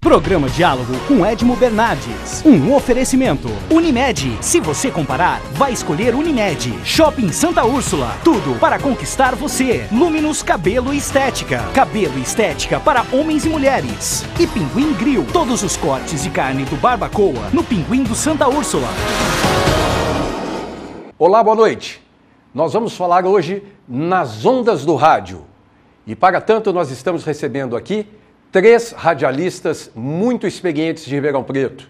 Programa Diálogo com Edmo Bernardes. Um oferecimento. Unimed. Se você comparar, vai escolher Unimed. Shopping Santa Úrsula. Tudo para conquistar você. Luminus Cabelo e Estética. Cabelo e estética para homens e mulheres. E Pinguim Grill. Todos os cortes de carne do Barbacoa no Pinguim do Santa Úrsula. Olá, boa noite. Nós vamos falar hoje nas ondas do rádio. E para tanto nós estamos recebendo aqui 3 radialistas muito experientes de Ribeirão Preto: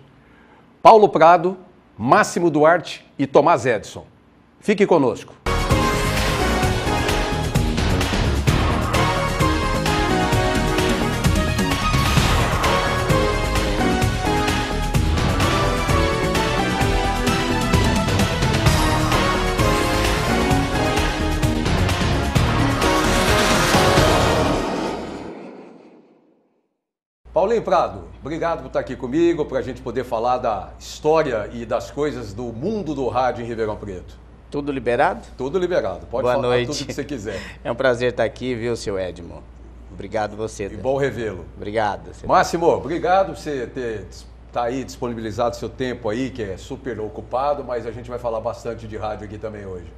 Paulo Prado, Máximo Duarte e Tomás Edson. Fique conosco. Paulinho Prado, obrigado por estar aqui comigo, para a gente poder falar da história e das coisas do mundo do rádio em Ribeirão Preto. Tudo liberado? Tudo liberado, pode Boa falar noite. tudo que você quiser. É um prazer estar aqui, viu, seu Edmo? Obrigado você. E bom revê-lo. Obrigado. Máximo, obrigado por você estar aí disponibilizado seu tempo aí, que é super ocupado, mas a gente vai falar bastante de rádio aqui também hoje.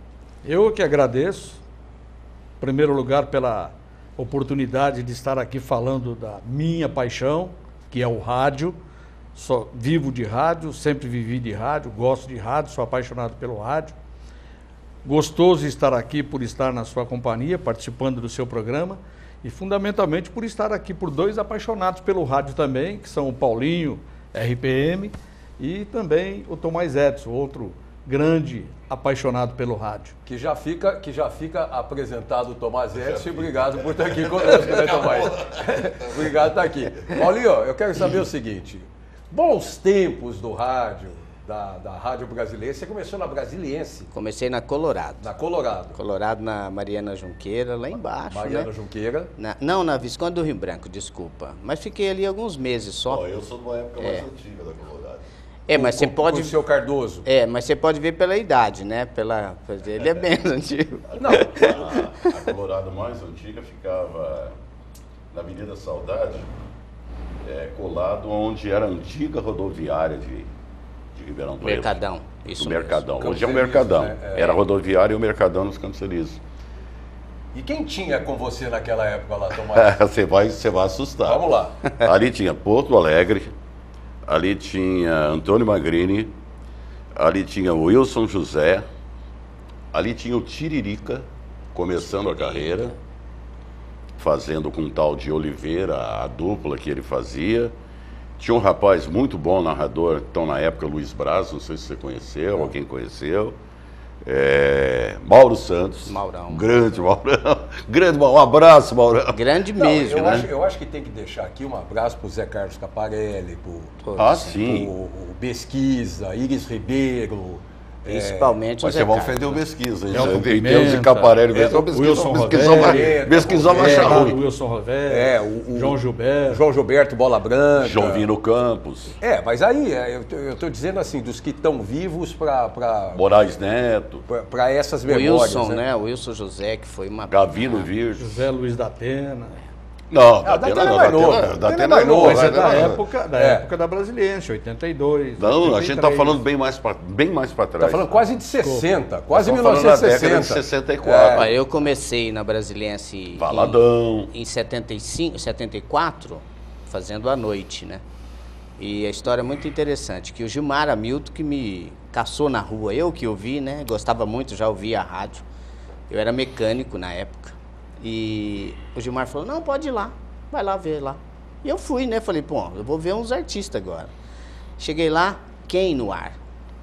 Eu que agradeço, em primeiro lugar, pela oportunidade de estar aqui falando da minha paixão, que é o rádio. Só vivo de rádio, sempre vivi de rádio, gosto de rádio, sou apaixonado pelo rádio. Gostoso estar aqui por estar na sua companhia, participando do seu programa, e fundamentalmente por estar aqui por 2 apaixonados pelo rádio também, que são o Paulinho, RPM, e também o Tomás Edson, outro grande apaixonado pelo rádio. Que já fica apresentado o Tomás Edson, e obrigado por estar aqui conosco, né, Tomás? Obrigado por estar aqui. Paulinho, eu quero saber o seguinte: bons tempos do rádio, da Rádio Brasileira. Você começou na Brasiliense? Comecei na Colorado. Na Colorado. Colorado, na Mariana Junqueira, lá embaixo, Mariana né? Junqueira. Não, na Visconde do Rio Branco, desculpa. Mas fiquei ali alguns meses só. Eu sou de uma época mais antiga da Colorado. Mas você pode... Com o seu Cardoso. Mas você pode ver pela idade, né? Ele é bem antigo. Não. A Colorado mais antiga ficava na Avenida Saudade, colado onde era a antiga rodoviária de Ribeirão Preto. Mercadão. Isso do mesmo. Mercadão. Campos Hoje é um Elíseos, Mercadão. né? Era a rodoviária e o Mercadão nos Campos Elíseos. E quem tinha com você naquela época lá, Tomás? Você vai assustar. Vamos lá. Ali tinha Porto Alegre, ali tinha Antônio Magrini, ali tinha o Wilson José, ali tinha o Tiririca, começando a carreira, fazendo com um tal de Oliveira, a dupla que ele fazia. Tinha um rapaz muito bom, narrador, então na época, Luiz Braz, não sei se você conheceu, ou quem conheceu. Mauro Santos. Maurão. Grande Maurão. Grande, um abraço, Maurão. Grande Não, mesmo, né? eu acho que tem que deixar aqui um abraço pro Zé Carlos Caparelli, Sim. o Pesquisa, Iris Ribeiro. Principalmente o Mas Zé você vai Carlos. ofender o Pesquisa, hein? Elton Em termos de Pimenta, Caparelli, Wilson pesquisar vai achar o ruim. Wilson Roberto, João Gilberto. João Gilberto, Bola Branca. João Vino Campos, Mas aí, eu tô dizendo assim, dos que estão vivos para Moraes Neto, essas O memórias. Wilson, né? O Wilson José, que foi uma... Gavino Virgem. José Luiz da Atena. Não, da Atena é mais novo. Da Atena é Atena mais é novo. novo, Mas é da É. época da Brasiliense, 82. Não, a gente tá 83. falando bem mais para trás. Tá falando quase de 60, quase Nós estamos falando da década 1960. de 64. Olha, eu comecei na Brasiliense Valadão. em 75, 74, fazendo à noite, né? E a história é muito interessante, que o Gilmar Hamilton que me caçou na rua, eu que ouvi, né? Gostava muito, já ouvia a rádio. Eu era mecânico na época. E o Gilmar falou, não, pode ir lá, vai lá ver lá. E eu fui, né? Falei, pô, eu vou ver uns artistas agora. Cheguei lá, quem no ar?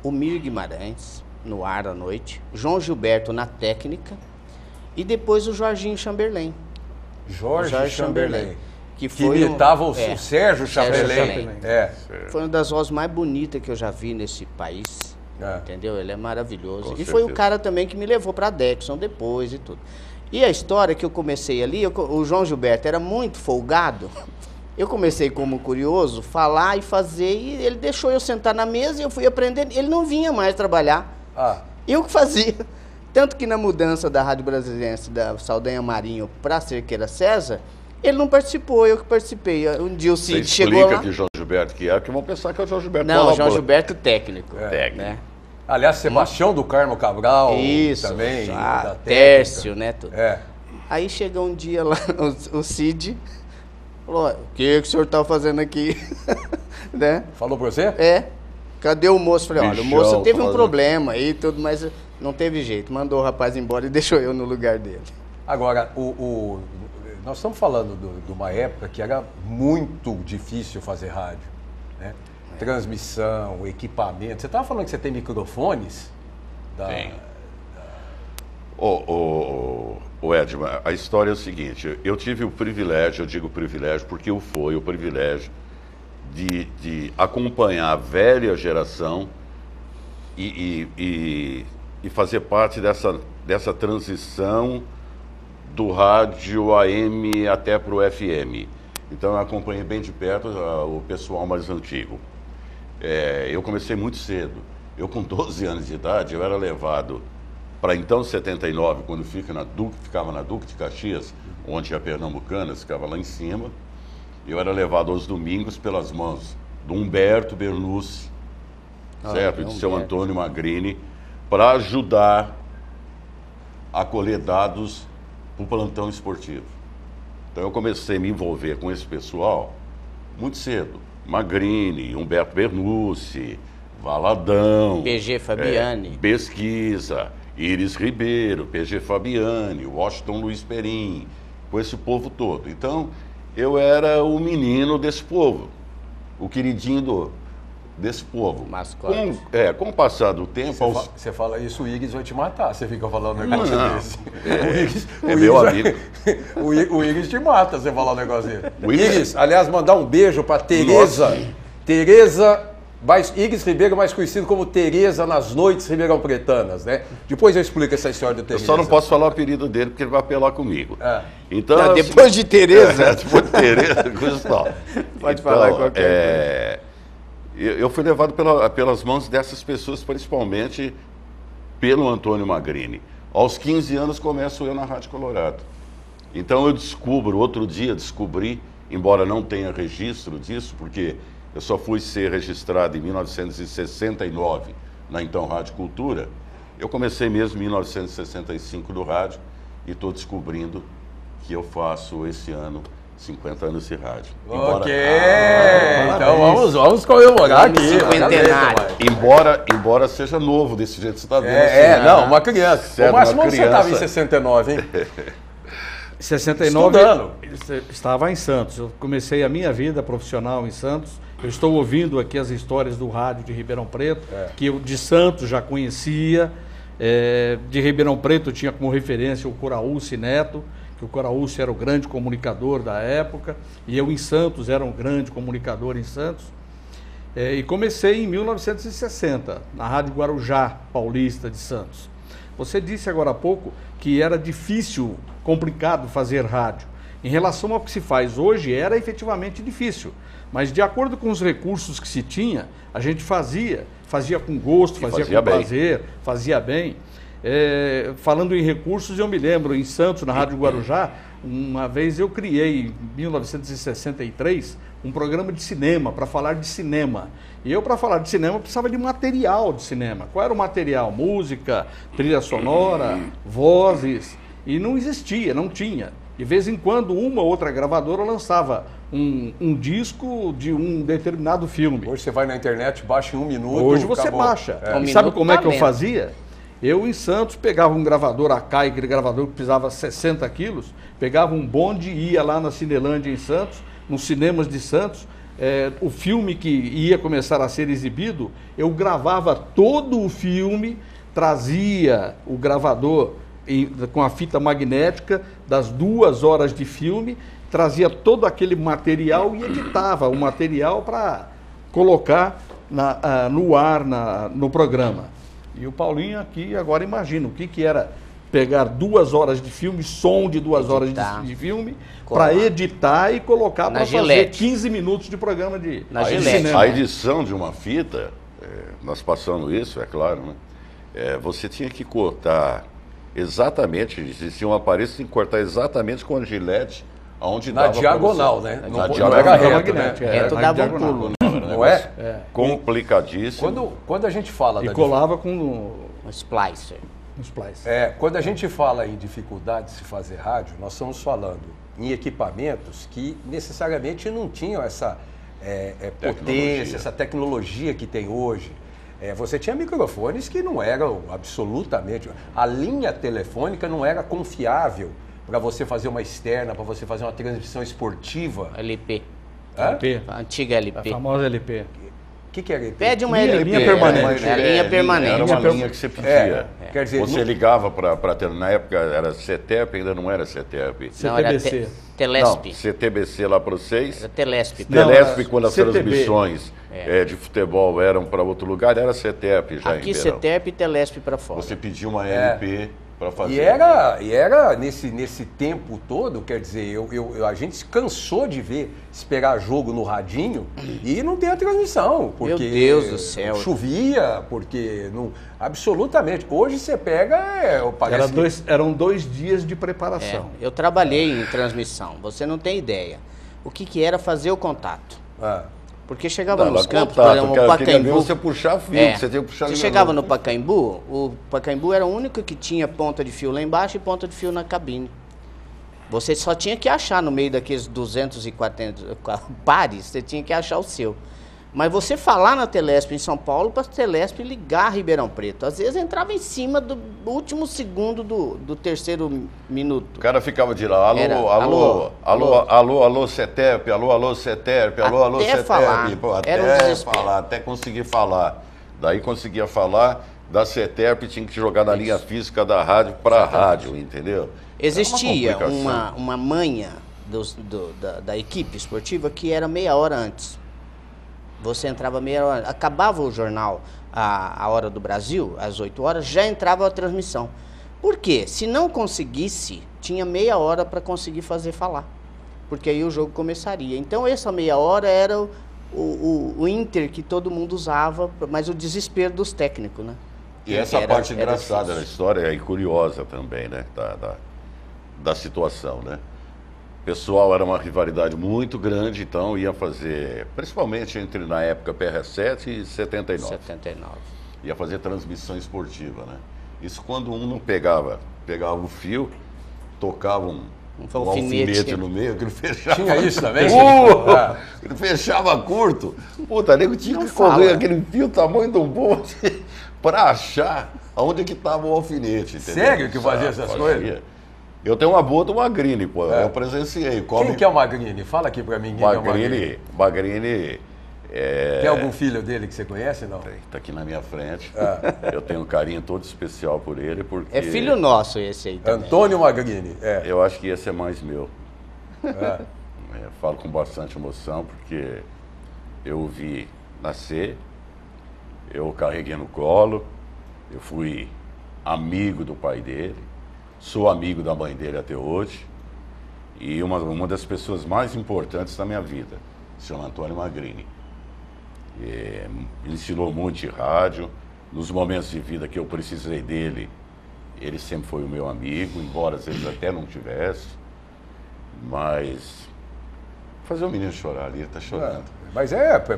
O Mir Guimarães, no ar à noite, João Gilberto na técnica, e depois o Jorginho Chamberlain. Jorge Chamberlain. Que Que imitava o Sérgio Chamberlain. Chamberlain. É. Foi uma das vozes mais bonitas que eu já vi nesse país. É. Entendeu? Ele é maravilhoso. Com E foi o certeza. cara também que me levou para Dexon depois e tudo. E a história que eu comecei ali, o João Gilberto era muito folgado. Eu comecei como curioso, falar e fazer, e ele deixou eu sentar na mesa e eu fui aprendendo. Ele não vinha mais trabalhar. Ah, Eu que fazia. Tanto que na mudança da Rádio Brasiliense, da Saldanha Marinho para Cerqueira César, Ele não participou, eu que participei. Um dia o Você Cid chegou explica lá. que João Gilberto que é, que vão pensar que é o João Gilberto. Não, o João Gilberto técnico. Técnico. Né? Aliás, Sebastião do Carmo Cabral Isso, também. da Tércio, né? Tudo. É. Aí chegou um dia lá, o Cid falou, o que o senhor tá fazendo aqui? Né? Falou pra você? É. Cadê o moço? Falei, olha, o Bichão, moço teve um falando. problema aí e tudo, mas não teve jeito. Mandou o rapaz embora e deixou eu no lugar dele. Agora, nós estamos falando de uma época que era muito difícil fazer rádio, né? Transmissão, equipamento. Você estava falando que você tem microfones? Tem. Ô Edmar, a história é o seguinte, eu tive o privilégio, eu digo privilégio porque foi o privilégio de acompanhar a velha geração e fazer parte dessa transição do rádio AM até para o FM. Então eu acompanhei bem de perto o pessoal mais antigo. Eu comecei muito cedo. Eu com 12 anos de idade, eu era levado para então 79, quando ficava na Duque de Caxias, onde a Pernambucanas ficava lá em cima. Eu era levado aos domingos pelas mãos do Humberto Bernucci, certo? E de seu Antônio Magrini, para ajudar a colher dados para o plantão esportivo. Então eu comecei a me envolver com esse pessoal muito cedo. Magrini, Humberto Bernucci, Valadão, PG Fabiani. Pesquisa, Iris Ribeiro, PG Fabiani, Washington Luiz Perim, com esse povo todo. Então, eu era o menino desse povo, o queridinho desse povo. Mascote. Com o passar do tempo... Você fala isso, o Iris vai te matar. Você fica falando um negócio desse. É meu amigo. O Iris te mata, você falar um negócio desse. O Iris- Iris, aliás, mandar um beijo para Tereza. Iris Ribeiro, mais conhecido como Tereza nas noites ribeirão pretanas, né? Depois eu explico essa história do Eu Tereza. só não posso falar o apelido dele, porque ele vai apelar comigo. Então, Não, é o depois de Tereza. depois de Tereza, coisa e tal. Pode falar qualquer coisa. Eu fui levado pelas mãos dessas pessoas, principalmente pelo Antônio Magrini. Aos 15 anos começo eu na Rádio Colorado. Então eu outro dia descobri, embora não tenha registro disso, porque eu só fui ser registrado em 1969 na então Rádio Cultura. Eu comecei mesmo em 1965 no rádio e estou descobrindo que eu faço esse ano 50 anos de rádio. Ok, então vamos comemorar aqui. Cinquentenário. Embora seja novo desse jeito que você está vendo. Não, uma criança. Certo, Ô, Márcio, uma onde você estava em criança. 69, hein? 69, Estudando. estava em Santos. Eu comecei a minha vida profissional em Santos. Eu estou ouvindo aqui as histórias do rádio de Ribeirão Preto, que eu de Santos já conhecia. De Ribeirão Preto eu tinha como referência o Coraúce Neto, que o Coraúce era o grande comunicador da época, e eu em Santos era um grande comunicador em Santos. E comecei em 1960, na Rádio Guarujá Paulista de Santos. Você disse agora há pouco que era difícil, complicado fazer rádio. Em relação ao que se faz hoje, era efetivamente difícil. Mas de acordo com os recursos que se tinha, a gente fazia com gosto, fazia com prazer, fazia bem. Falando em recursos, eu me lembro, em Santos, na Rádio Guarujá, uma vez eu criei, em 1963, um programa de cinema, para falar de cinema. E eu, para falar de cinema, precisava de material de cinema. Qual era o material? Música, trilha sonora, vozes. E não existia, não tinha. De vez em quando, uma ou outra gravadora lançava um disco de um determinado filme. Hoje você vai na internet, baixa em 1 minuto. Hoje você acabou. baixa. Um E sabe minuto como é tá que eu lento. fazia? Eu, em Santos, pegava um gravador Akai, aquele gravador que pesava 60 quilos, pegava um bonde e ia lá na Cinelândia, em Santos, nos cinemas de Santos. O filme que ia começar a ser exibido, eu gravava todo o filme, trazia o gravador com a fita magnética das 2 horas de filme, trazia todo aquele material e editava o material para colocar no ar, no programa. E o Paulinho aqui, agora imagina, o que era pegar 2 horas de filme, som de 2 horas de filme, para editar e colocar para fazer Gillette. 15 minutos de programa de Gillette. cinema. A edição de uma fita, nós passamos isso, é claro, né? Você tinha que cortar exatamente, existia um aparelho que tinha que cortar exatamente com a Gillette onde Na dava diagonal, pra você. né? Na Não diagonal. era reto, magnética, né? Reto na dava um diagonal. pulo, né? Não é? Complicadíssimo. Quando a gente fala E da colava com Um splicer. os splice. quando a gente fala em dificuldade de se fazer rádio, nós estamos falando em equipamentos que necessariamente não tinham essa potência, essa tecnologia que tem hoje. Você tinha microfones que não eram absolutamente... A linha telefônica não era confiável para você fazer uma externa, para você fazer uma transmissão esportiva. LP. Hã? LP. A antiga A LP. famosa LP. O que era LP? Pede uma Linha- LP. linha permanente. É a linha permanente. Era uma linha que você pedia. Quer dizer, Você ligava para ter, na época era CETEP, ainda não era CETEP. Não, era CTBC. Telesp. Não, CTBC lá para vocês. Era Telesp. Não, Telesp, era quando as CTB. transmissões de futebol eram para outro lugar, era CETEP já em Aqui Ribeirão. CETEP e Telesp para fora. Você pedia uma LP para fazer. E era nesse tempo todo, quer dizer, a gente cansou de esperar jogo no radinho e não ter a transmissão. Porque Meu Deus do céu. Chovia, porque não. Absolutamente. Hoje você pega, parece Eram 2 dias de preparação. Eu trabalhei em transmissão, você não tem ideia. O que era fazer o contato? Porque chegava nos campos, por exemplo, o Pacaembu. Você puxar fio, você tinha que puxar Você ligador. chegava no Pacaembu, o Pacaembu era o único que tinha ponta de fio lá embaixo e ponta de fio na cabine. Você só tinha que achar no meio daqueles 240 pares, você tinha que achar o seu. Mas você falar na Telesp em São Paulo, para a Telesp ligar Ribeirão Preto. Às vezes entrava em cima do último segundo do terceiro minuto. O cara ficava de lá, Era, alô, CETEP, alô, CETEP, alô, Até CETEP. falar, Pô, era um até desespero. falar, até conseguir falar. Daí conseguia falar, da CETEP tinha que jogar na linha física da rádio para a rádio, entendeu? Existia Era uma complicação. uma manha da equipe esportiva que era meia hora antes. Você entrava meia hora, acabava o jornal a Hora do Brasil, às 8 horas, já entrava a transmissão. Por quê? Se não conseguisse, tinha meia hora para conseguir fazer falar. Porque aí o jogo começaria. Então essa meia hora era o Inter que todo mundo usava, mas o desespero dos técnicos, né? E essa Era- parte era engraçada da difícil. história e curiosa também, né? Da situação, né? Pessoal, era uma rivalidade muito grande, então ia fazer, principalmente entre na época PR7 e 79. 79. Ia fazer transmissão esportiva, né? Isso quando um não pegava o fio, tocava um alfinete no meio, que ele fechava. Tinha isso também? Ele fechava curto. Puta, nego tinha Não que correr fala. aquele fio tamanho de um bonde para achar aonde que estava o alfinete. Entendeu? Sério que fazia essas Fazia. coisas? Eu tenho uma boa do Magrini, pô. Eu presenciei. Quem que é o Magrini? Fala aqui pra mim quem é o Magrini. Magrini Tem algum filho dele que você conhece, não? tá aqui na minha frente. Eu tenho um carinho todo especial por ele, porque... É filho nosso esse aí também. Antônio Magrini. Eu acho que esse é mais meu. Falo com bastante emoção, porque eu o vi nascer, eu o carreguei no colo, eu fui amigo do pai dele, sou amigo da mãe dele até hoje, e uma das pessoas mais importantes da minha vida, se chama Antônio Magrini. Ele ensinou muito de rádio, nos momentos de vida que eu precisei dele, ele sempre foi o meu amigo, embora às vezes até não tivesse, mas fazer o menino chorar ali, ele tá chorando. Mas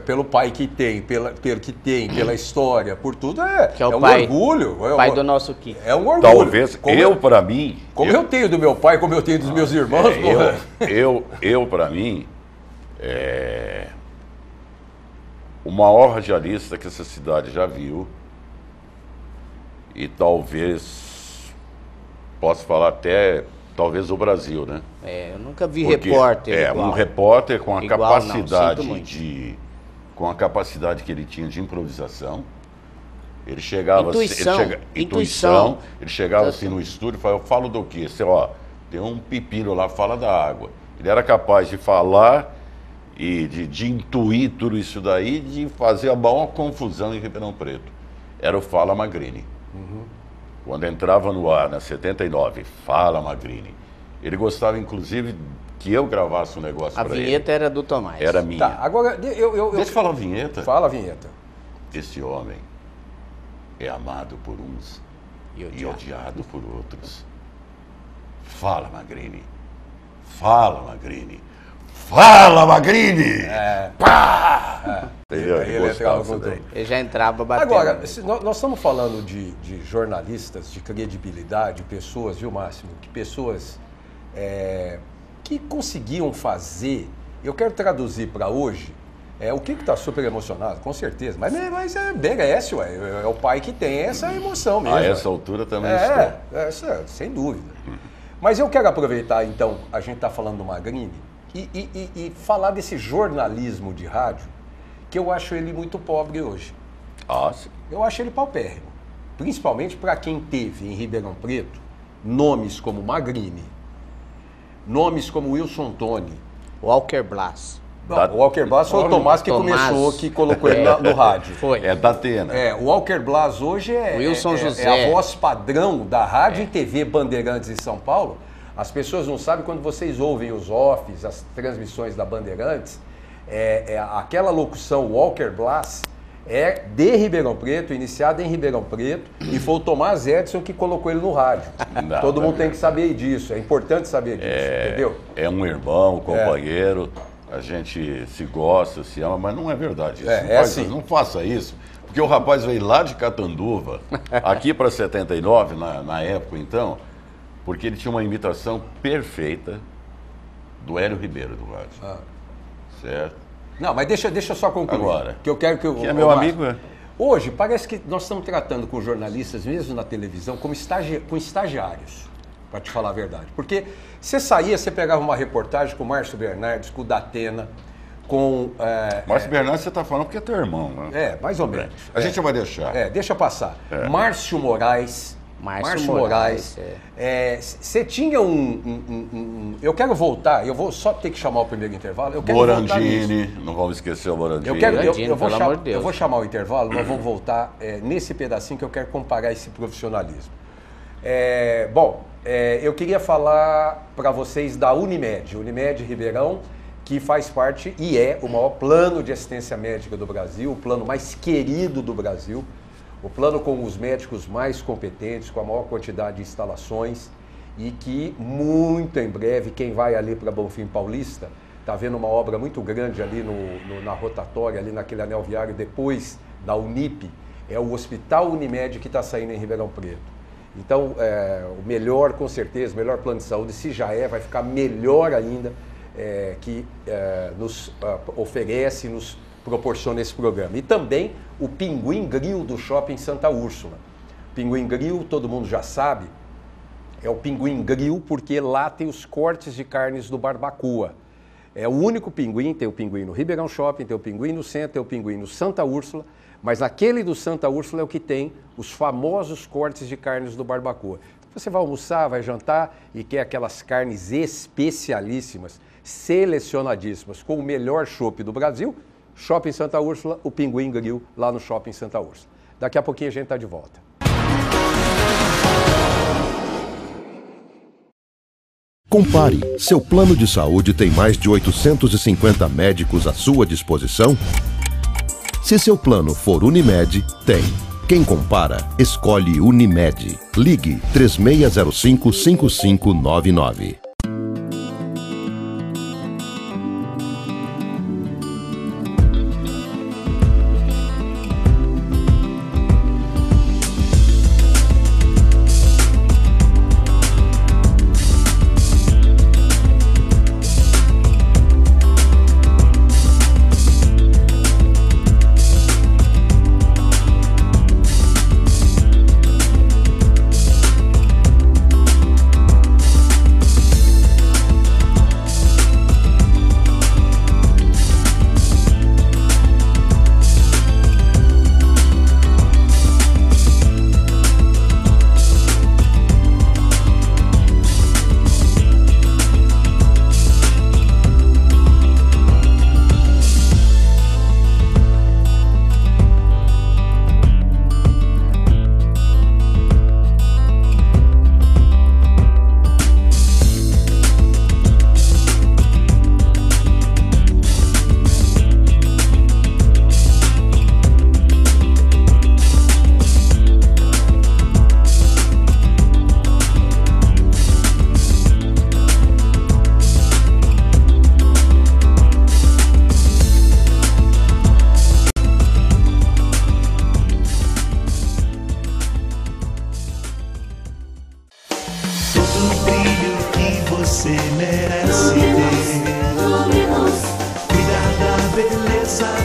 pelo pai que tem, pela história, por tudo, Que é o um pai, orgulho. pai do nosso Kiko. É um orgulho. Talvez, para mim... Como eu tenho do meu pai, como eu tenho dos meus irmãos, para mim, o maior radialista que essa cidade já viu, e talvez, posso falar até, talvez o Brasil, né? Eu nunca vi Porque repórter igual. um repórter com a Igual, capacidade não, sinto com a capacidade que ele tinha de improvisação. Ele chegava Intuição. Ele chegava assim no estúdio e falava: eu falo do quê? Você, tem um pepino lá, fala da água. Ele era capaz de falar e de intuir tudo isso daí, de fazer a maior confusão em Ribeirão Preto. Era o Fala Magrini. Quando entrava no ar, na 79, Fala Magrini. Ele gostava, inclusive, que eu gravasse um negócio para ele. A vinheta era do Tomás. Era minha. Tá, agora, Deixa eu falar a vinheta. Fala a vinheta. Esse homem é amado por uns e odiado por outros. Fala, Magrini. Fala, Magrini. Fala, Magrini! Pá! Entendeu? Ele entrava com tudo. Ele já entrava batendo. Agora, nós estamos falando de jornalistas, de credibilidade, pessoas, viu, Máximo? Que pessoas que conseguiam fazer. Eu quero traduzir para hoje. O que está super emocionado, com certeza. Mas merece, ué. É o pai que tem essa emoção mesmo. A essa altura também estou. Sem dúvida. Mas eu quero aproveitar, então, a gente está falando do Magrini e falar desse jornalismo de rádio, que eu acho ele muito pobre hoje. Ah, sim. Eu acho ele paupérrimo. Principalmente para quem teve em Ribeirão Preto nomes como Magrini, nomes como Wilson Toni, Walker Blas. O Walker Blas foi o Tomás que começou, que colocou ele no rádio. Foi. É da Atena. O Walker Blas hoje Wilson José. A voz padrão da rádio e TV Bandeirantes em São Paulo. As pessoas não sabem, quando vocês ouvem os offs, as transmissões da Bandeirantes, aquela locução Walker Blas é de Ribeirão Preto, iniciada em Ribeirão Preto, e foi o Tomás Edson que colocou ele no rádio. Todo mundo tem que saber disso, é importante saber disso, entendeu? É um irmão, um companheiro. A gente se gosta, se ama, mas não é verdade isso. Assim. Não faça isso, porque o rapaz veio lá de Catanduva, aqui para 79, na época então, porque ele tinha uma imitação perfeita do Hélio Ribeiro do rádio. Certo? Não, mas deixa eu só concluir. Agora, que eu quero que é meu amigo, Hoje, parece que nós estamos tratando com jornalistas, mesmo na televisão, com estagiários, para te falar a verdade. Porque você saía, você pegava uma reportagem com o Márcio Bernardes, com o Datena, com... Márcio Bernardes você está falando porque é teu irmão, né? Mais ou menos. A gente vai deixar. Deixa passar. Márcio Moraes. Márcio Moraes. Você tinha eu quero voltar, eu vou só ter que chamar o primeiro intervalo. Eu quero Morandini, não vamos esquecer o Morandini. Eu vou chamar o intervalo, nós vamos voltar nesse pedacinho que eu quero comparar esse profissionalismo. Eu queria falar para vocês da Unimed Ribeirão, que faz parte e é o maior plano de assistência médica do Brasil, o plano mais querido do Brasil, o plano com os médicos mais competentes, com a maior quantidade de instalações, e que muito em breve, quem vai ali para Bonfim Paulista, está vendo uma obra muito grande ali na rotatória, ali naquele anel viário, depois da Unip, é o Hospital Unimed que está saindo em Ribeirão Preto. Então, o melhor, com certeza, o melhor plano de saúde, se já vai ficar melhor ainda, que nos oferece, nos proporciona esse programa. E também o Pinguim Grill do Shopping Santa Úrsula. Pinguim Grill, todo mundo já sabe, é o Pinguim Grill porque lá tem os cortes de carnes do Barbacoa. É o único pinguim, tem o pinguim no Ribeirão Shopping, tem o pinguim no centro, tem o pinguim no Santa Úrsula, mas aquele do Santa Úrsula é o que tem os famosos cortes de carnes do Barbacoa. Você vai almoçar, vai jantar e quer aquelas carnes especialíssimas, selecionadíssimas, com o melhor chopp do Brasil, Shopping Santa Úrsula, o Pinguim Grill, lá no Shopping Santa Úrsula. Daqui a pouquinho a gente está de volta. Compare, seu plano de saúde tem mais de 850 médicos à sua disposição? Se seu plano for Unimed, tem. Quem compara, escolhe Unimed. Ligue 3605-5599.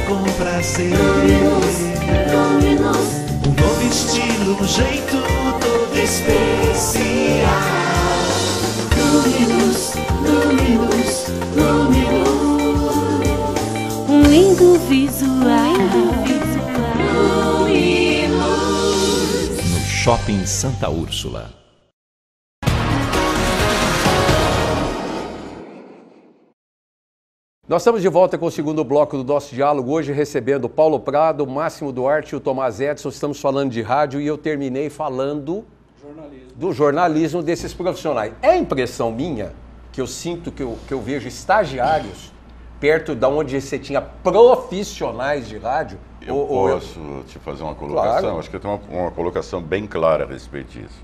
com prazer. Um novo estilo, um jeito todo especial. Um lindo visual. No Shopping Santa Úrsula. Nós estamos de volta com o segundo bloco do nosso diálogo, hoje recebendo o Paulo Prado, o Máximo Duarte e o Tomás Edson. Estamos falando de rádio e eu terminei falando do jornalismo desses profissionais. É impressão minha que eu sinto que eu vejo estagiários perto de onde você tinha profissionais de rádio? Eu posso te fazer uma colocação? Claro. Acho que eu tenho uma colocação bem clara a respeito disso.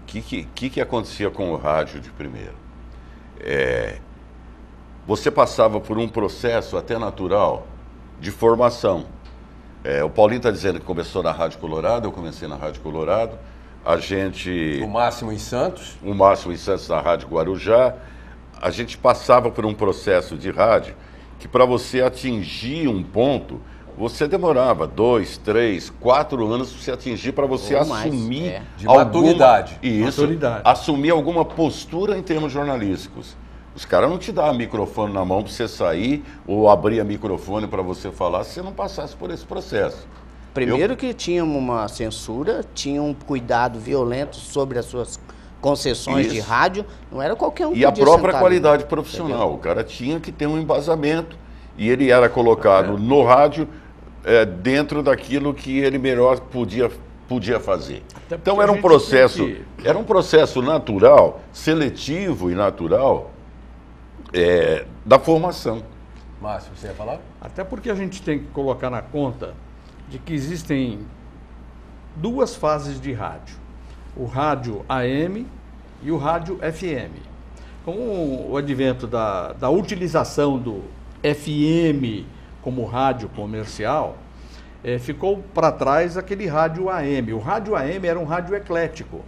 O que acontecia com o rádio de primeira? Você passava por um processo até natural de formação. O Paulinho está dizendo que começou na Rádio Colorado, eu comecei na Rádio Colorado. O Máximo em Santos. O Máximo em Santos na Rádio Guarujá. A gente passava por um processo de rádio que para você atingir um ponto, você demorava 2, 3, 4 anos para você atingir, para você assumir de maturidade. Assumir alguma postura em termos jornalísticos. Os caras não te dão microfone na mão para você sair ou abrir a microfone para você falar se você não passasse por esse processo. Primeiro que tinha uma censura, tinha um cuidado violento sobre as suas concessões de rádio, não era qualquer um que E a própria sentar qualidade ali, profissional, entendeu? o cara tinha que ter um embasamento e ele era colocado no rádio dentro daquilo que ele melhor podia fazer. Então era um processo natural, seletivo e natural da formação. Márcio, você ia falar? Até porque a gente tem que colocar na conta de que existem duas fases de rádio. O rádio AM e o rádio FM. Com o advento da utilização do FM como rádio comercial, ficou para trás aquele rádio AM. O rádio AM era um rádio eclético.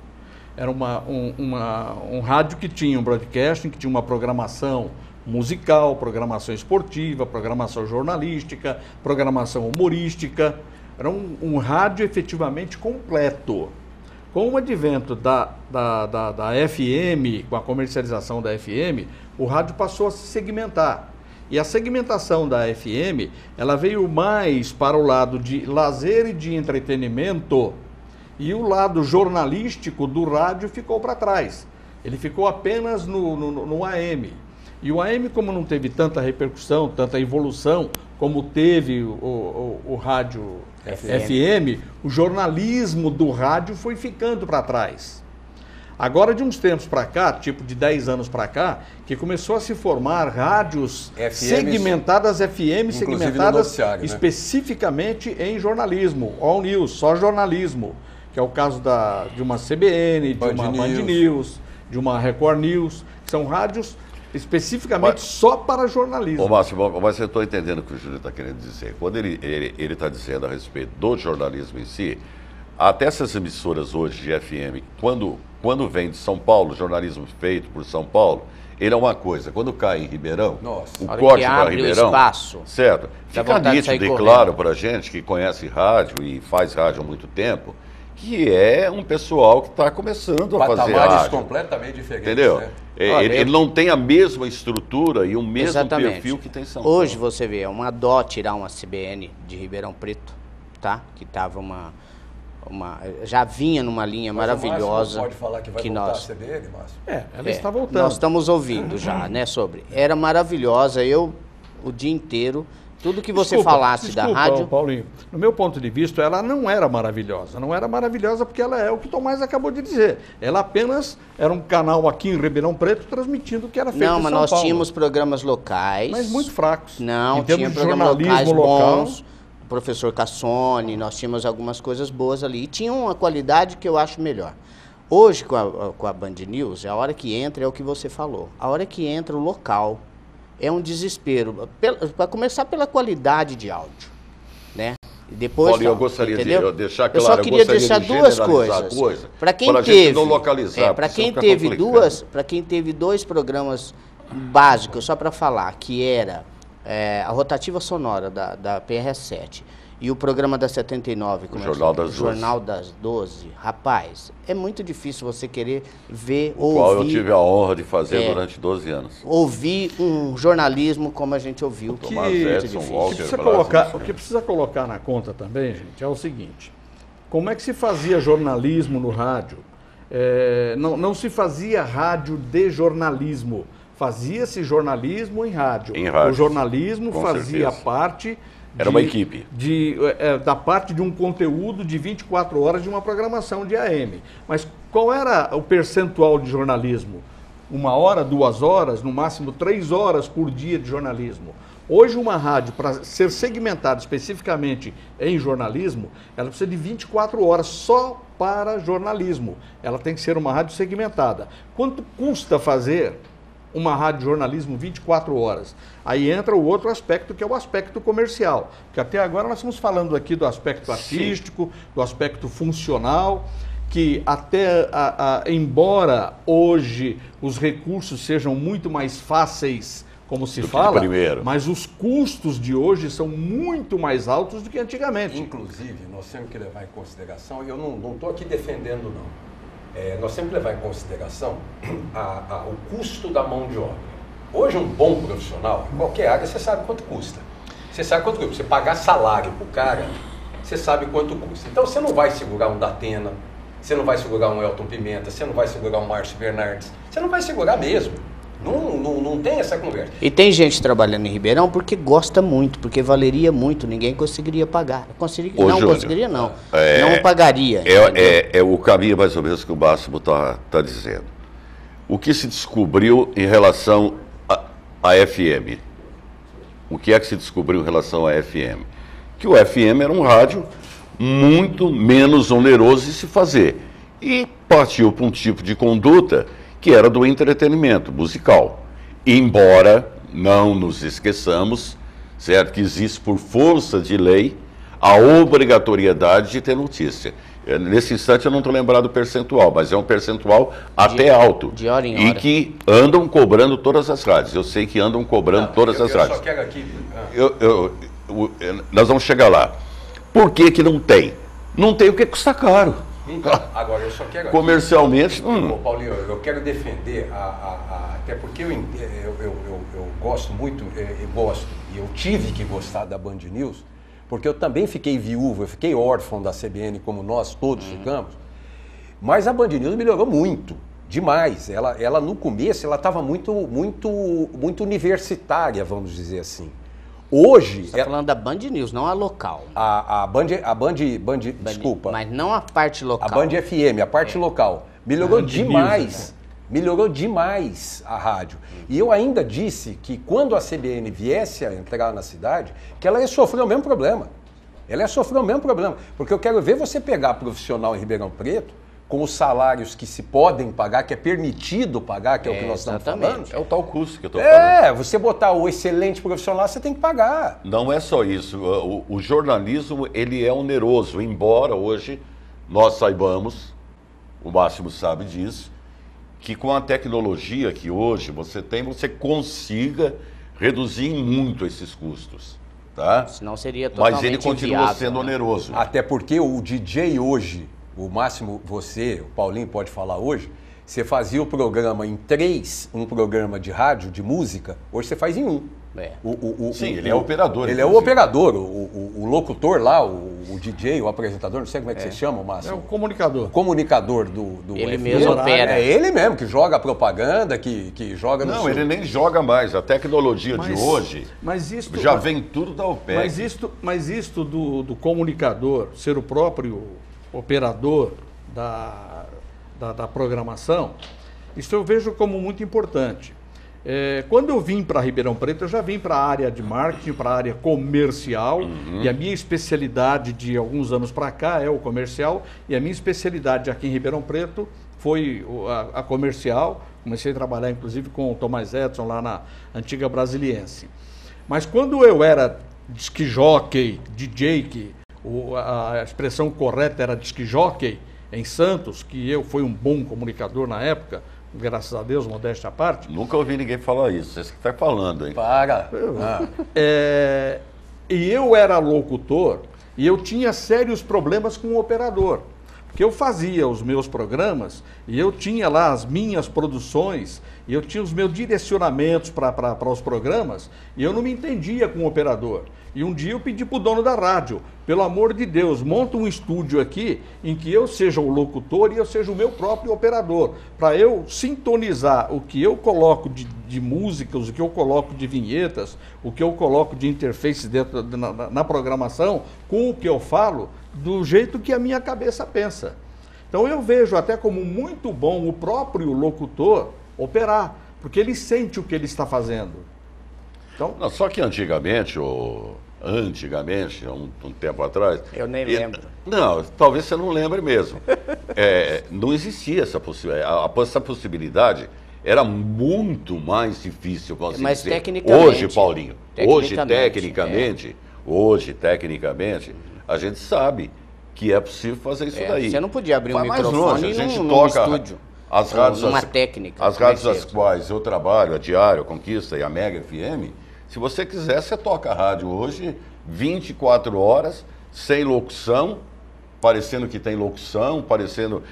Era um rádio que tinha um broadcasting, que tinha uma programação musical, programação esportiva, programação jornalística, programação humorística. Era um rádio efetivamente completo. Com o advento da FM, com a comercialização da FM, o rádio passou a se segmentar. E a segmentação da FM, ela veio mais para o lado de lazer e de entretenimento, e o lado jornalístico do rádio ficou para trás. Ele ficou apenas no AM. E o AM, como não teve tanta repercussão, tanta evolução, como teve o rádio FM, o jornalismo do rádio foi ficando para trás. Agora, de uns tempos para cá, tipo de 10 anos para cá, que começou a se formar rádios segmentadas, FM segmentadas especificamente em jornalismo, All News, só jornalismo, que é o caso de uma CBN, de uma Band News, de uma Record News, que são rádios especificamente só para jornalismo. Ô Márcio, mas eu estou entendendo o que o Júlio está querendo dizer. Quando ele está dizendo a respeito do jornalismo em si, até essas emissoras hoje de FM, quando vem de São Paulo, jornalismo feito por São Paulo, ele é uma coisa. Quando cai em Ribeirão, o corte para Ribeirão, certo? Fica nítido e claro para a gente que conhece rádio e faz rádio há muito tempo, que é um pessoal que está começando a fazer rádio. Completamente diferentes. Entendeu? Né? Ele não tem a mesma estrutura e o mesmo perfil que tem São Paulo. Hoje você vê, é uma dó tirar uma CBN de Ribeirão Preto, tá? Que estava já vinha numa linha maravilhosa. Pode falar que vai voltar a CBN, Márcio? Ela está voltando. Nós estamos ouvindo já, né, sobre. Era maravilhosa, o dia inteiro, tudo que você falasse da rádio... Paulinho, no meu ponto de vista, ela não era maravilhosa. Não era maravilhosa porque ela é o que o Tomás acabou de dizer. Ela apenas era um canal aqui em Ribeirão Preto transmitindo o que era feito em São Paulo. Não, mas nós tínhamos programas locais. Mas muito fracos. Não, tinha programas locais bons. O professor Cassone, nós tínhamos algumas coisas boas ali. E tinha uma qualidade que eu acho melhor. Hoje, com a Band News, a hora que entra é o que você falou. A hora que entra o local é um desespero. Para começar pela qualidade de áudio, né? E depois, Paulo, eu gostaria de deixar claro, eu só queria deixar duas coisas. Para quem teve, dois programas básicos, só para falar, que era a rotativa sonora da PRS7 e o programa da 79, como Jornal das 12, rapaz, é muito difícil você querer ver, o qual eu tive a honra de fazer durante 12 anos. Ouvir um jornalismo como a gente ouviu. O que precisa colocar na conta também, gente, é o seguinte: como é que se fazia jornalismo no rádio? Não se fazia rádio de jornalismo, fazia-se jornalismo em rádio. O jornalismo fazia parte... Era uma equipe. Da parte de um conteúdo de 24 horas de uma programação de AM. Mas qual era o percentual de jornalismo? 1 hora, 2 horas, no máximo 3 horas por dia de jornalismo. Hoje uma rádio, para ser segmentada especificamente em jornalismo, ela precisa de 24 horas só para jornalismo. Ela tem que ser uma rádio segmentada. Quanto custa fazer uma rádio jornalismo 24 horas? Aí entra o outro aspecto, que é o aspecto comercial. Que até agora nós estamos falando aqui do aspecto artístico, do aspecto funcional, que até, embora hoje os recursos sejam muito mais fáceis, como se fala, mas os custos de hoje são muito mais altos do que antigamente. Inclusive, nós temos que levar em consideração, e eu não estou aqui defendendo não, nós temos que levar em consideração o custo da mão de obra. Hoje um bom profissional, em qualquer área, você sabe quanto custa. Você sabe quanto custa. Você pagar salário para o cara, você sabe quanto custa. Então você não vai segurar um Datena, você não vai segurar um Elton Pimenta, você não vai segurar um Márcio Bernardes, você não vai segurar mesmo. Não tem essa conversa. E tem gente trabalhando em Ribeirão porque gosta muito, porque valeria muito, ninguém conseguiria pagar. Conseguiria não. Não pagaria. É o caminho mais ou menos que o Máximo está dizendo. O que se descobriu em relação à FM? O que é que se descobriu em relação à FM? Que o FM era um rádio muito menos oneroso de se fazer. E partiu para um tipo de conduta que era do entretenimento musical. Embora não nos esqueçamos, certo, que existe por força de lei a obrigatoriedade de ter notícia. Nesse instante eu não estou lembrado do percentual, mas é um percentual até alto. De hora em hora. E que andam cobrando todas as rádios. Eu sei que andam cobrando todas as rádios. Eu só quero aqui... Nós vamos chegar lá. Por que que não tem? Não tem porque custa caro. Então, agora eu só quero... Comercialmente... Paulinho, eu quero defender, até porque eu gosto muito, e eu tive que gostar da Band News, porque eu também fiquei viúvo, eu fiquei órfão da CBN, como nós todos ficamos, mas a Band News melhorou muito, demais. Ela no começo, ela estava muito universitária, vamos dizer assim. Hoje... Você está falando da Band News, não a local. A Band, desculpa. Mas não a parte local. A Band FM, a parte local. Melhorou demais. Melhorou demais a rádio. E eu ainda disse que quando a CBN viesse a entrar na cidade, que ela ia sofrer o mesmo problema. Ela ia sofrer o mesmo problema. Porque eu quero ver você pegar profissional em Ribeirão Preto, com os salários que se podem pagar, que é permitido pagar, que é o que nós estamos falando. É o tal custo que eu estou falando. Você botar o excelente profissional, você tem que pagar. Não é só isso. O jornalismo, ele é oneroso, embora hoje nós saibamos, o Máximo sabe disso, que com a tecnologia que hoje você tem, você consiga reduzir muito esses custos. Tá? Senão seria totalmente Mas ele continua inviável, sendo oneroso. Até porque o DJ hoje... O Máximo, você, o Paulinho pode falar hoje, você fazia o programa em 3, um programa de rádio, de música, hoje você faz em 1. Sim, ele é operador. Ele é o operador, o locutor lá, o DJ, o apresentador, não sei como é que você chama, Máximo. É o comunicador. O comunicador do ele mesmo opera. É ele mesmo, que joga a propaganda, que joga no Não, ele nem joga mais. A tecnologia de hoje já vem tudo da OPEC. Mas isto do comunicador ser o próprio operador da programação, isso eu vejo como muito importante. Quando eu vim para Ribeirão Preto, eu já vim para a área de marketing, para a área comercial, e a minha especialidade de alguns anos para cá é o comercial, e a minha especialidade aqui em Ribeirão Preto foi a comercial. Comecei a trabalhar inclusive com o Tomás Edson lá na antiga Brasiliense. Mas quando eu era disc jockey, DJ, a expressão correta era disc jockey, em Santos, que eu fui um bom comunicador na época, graças a Deus, modéstia à parte. Nunca ouvi ninguém falar isso. Você que está falando, hein? Para. E eu era locutor e eu tinha sérios problemas com o operador. Porque eu fazia os meus programas e eu tinha lá as minhas produções e eu tinha os meus direcionamentos para os programas e eu não me entendia com o operador. E um dia eu pedi para o dono da rádio, pelo amor de Deus, monta um estúdio aqui em que eu seja o locutor e eu seja o meu próprio operador, para eu sintonizar o que eu coloco de músicas, o que eu coloco de vinhetas, o que eu coloco de interface dentro na programação, com o que eu falo, do jeito que a minha cabeça pensa. Então eu vejo até como muito bom o próprio locutor operar, porque ele sente o que ele está fazendo. Então, não, só que antigamente, um tempo atrás... Eu nem lembro. Não, talvez você não lembre mesmo. Não existia essa possibilidade. Essa possibilidade era muito mais difícil. Mas dizer. tecnicamente... Hoje, Paulinho, hoje, tecnicamente, a gente sabe que é possível fazer isso daí. Você não podia abrir um Vai mais microfone longe, a gente num toca estúdio. As rádios, uma técnica. As rádios às quais eu trabalho, a Diário, a Conquista e a Mega FM, se você quiser, você toca a rádio hoje 24 horas, sem locução, parecendo que tem locução, parecendo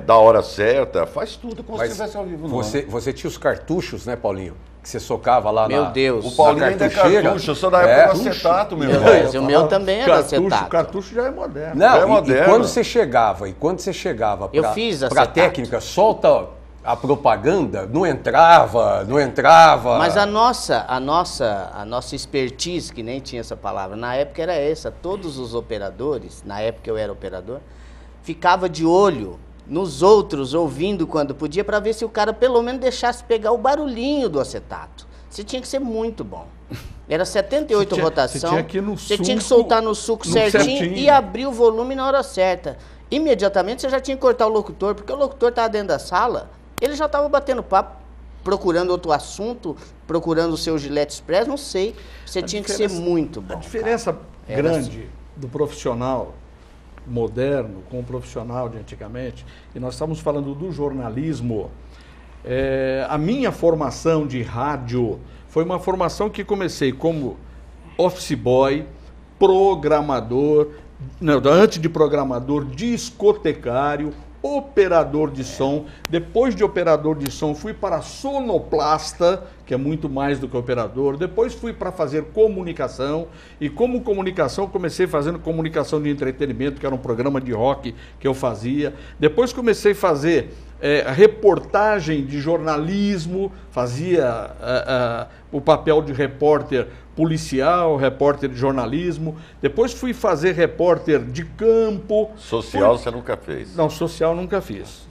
da hora certa, faz tudo como se estivesse ao vivo. Você tinha os cartuchos, né, Paulinho? Que você socava lá Meu Deus. O Paulinho ainda é cartucho, eu sou da época do acetato, meu irmão. Mas o meu também era acetato. Cartucho já é moderno. Não, é moderno. E quando você chegava para a técnica, solta a propaganda, não entrava. Mas a nossa expertise, que nem tinha essa palavra, na época era essa. Todos os operadores, na época eu era operador, ficava de olho nos outros, ouvindo quando podia, para ver se o cara pelo menos deixasse pegar o barulhinho do acetato. Você tinha que ser muito bom. Era 78 rotação, você tinha que soltar no suco certinho e abrir o volume na hora certa. Imediatamente você já tinha que cortar o locutor, porque o locutor estava dentro da sala, ele já estava batendo papo, procurando outro assunto, procurando o seu Gillette Express, não sei. Você tinha que ser muito bom. A diferença grande do profissional moderno com o profissional de antigamente, e nós estamos falando do jornalismo, a minha formação de rádio foi uma formação que comecei como office boy, programador, antes de programador, discotecário, operador de som. Depois de operador de som, fui para sonoplasta, que é muito mais do que operador. Depois fui para fazer comunicação. E como comunicação, comecei fazendo comunicação de entretenimento, que era um programa de rock que eu fazia. Depois comecei a fazer reportagem de jornalismo, fazia o papel de repórter policial, repórter de jornalismo. Depois fui fazer repórter de campo. Social você nunca fez? Não, social nunca fiz.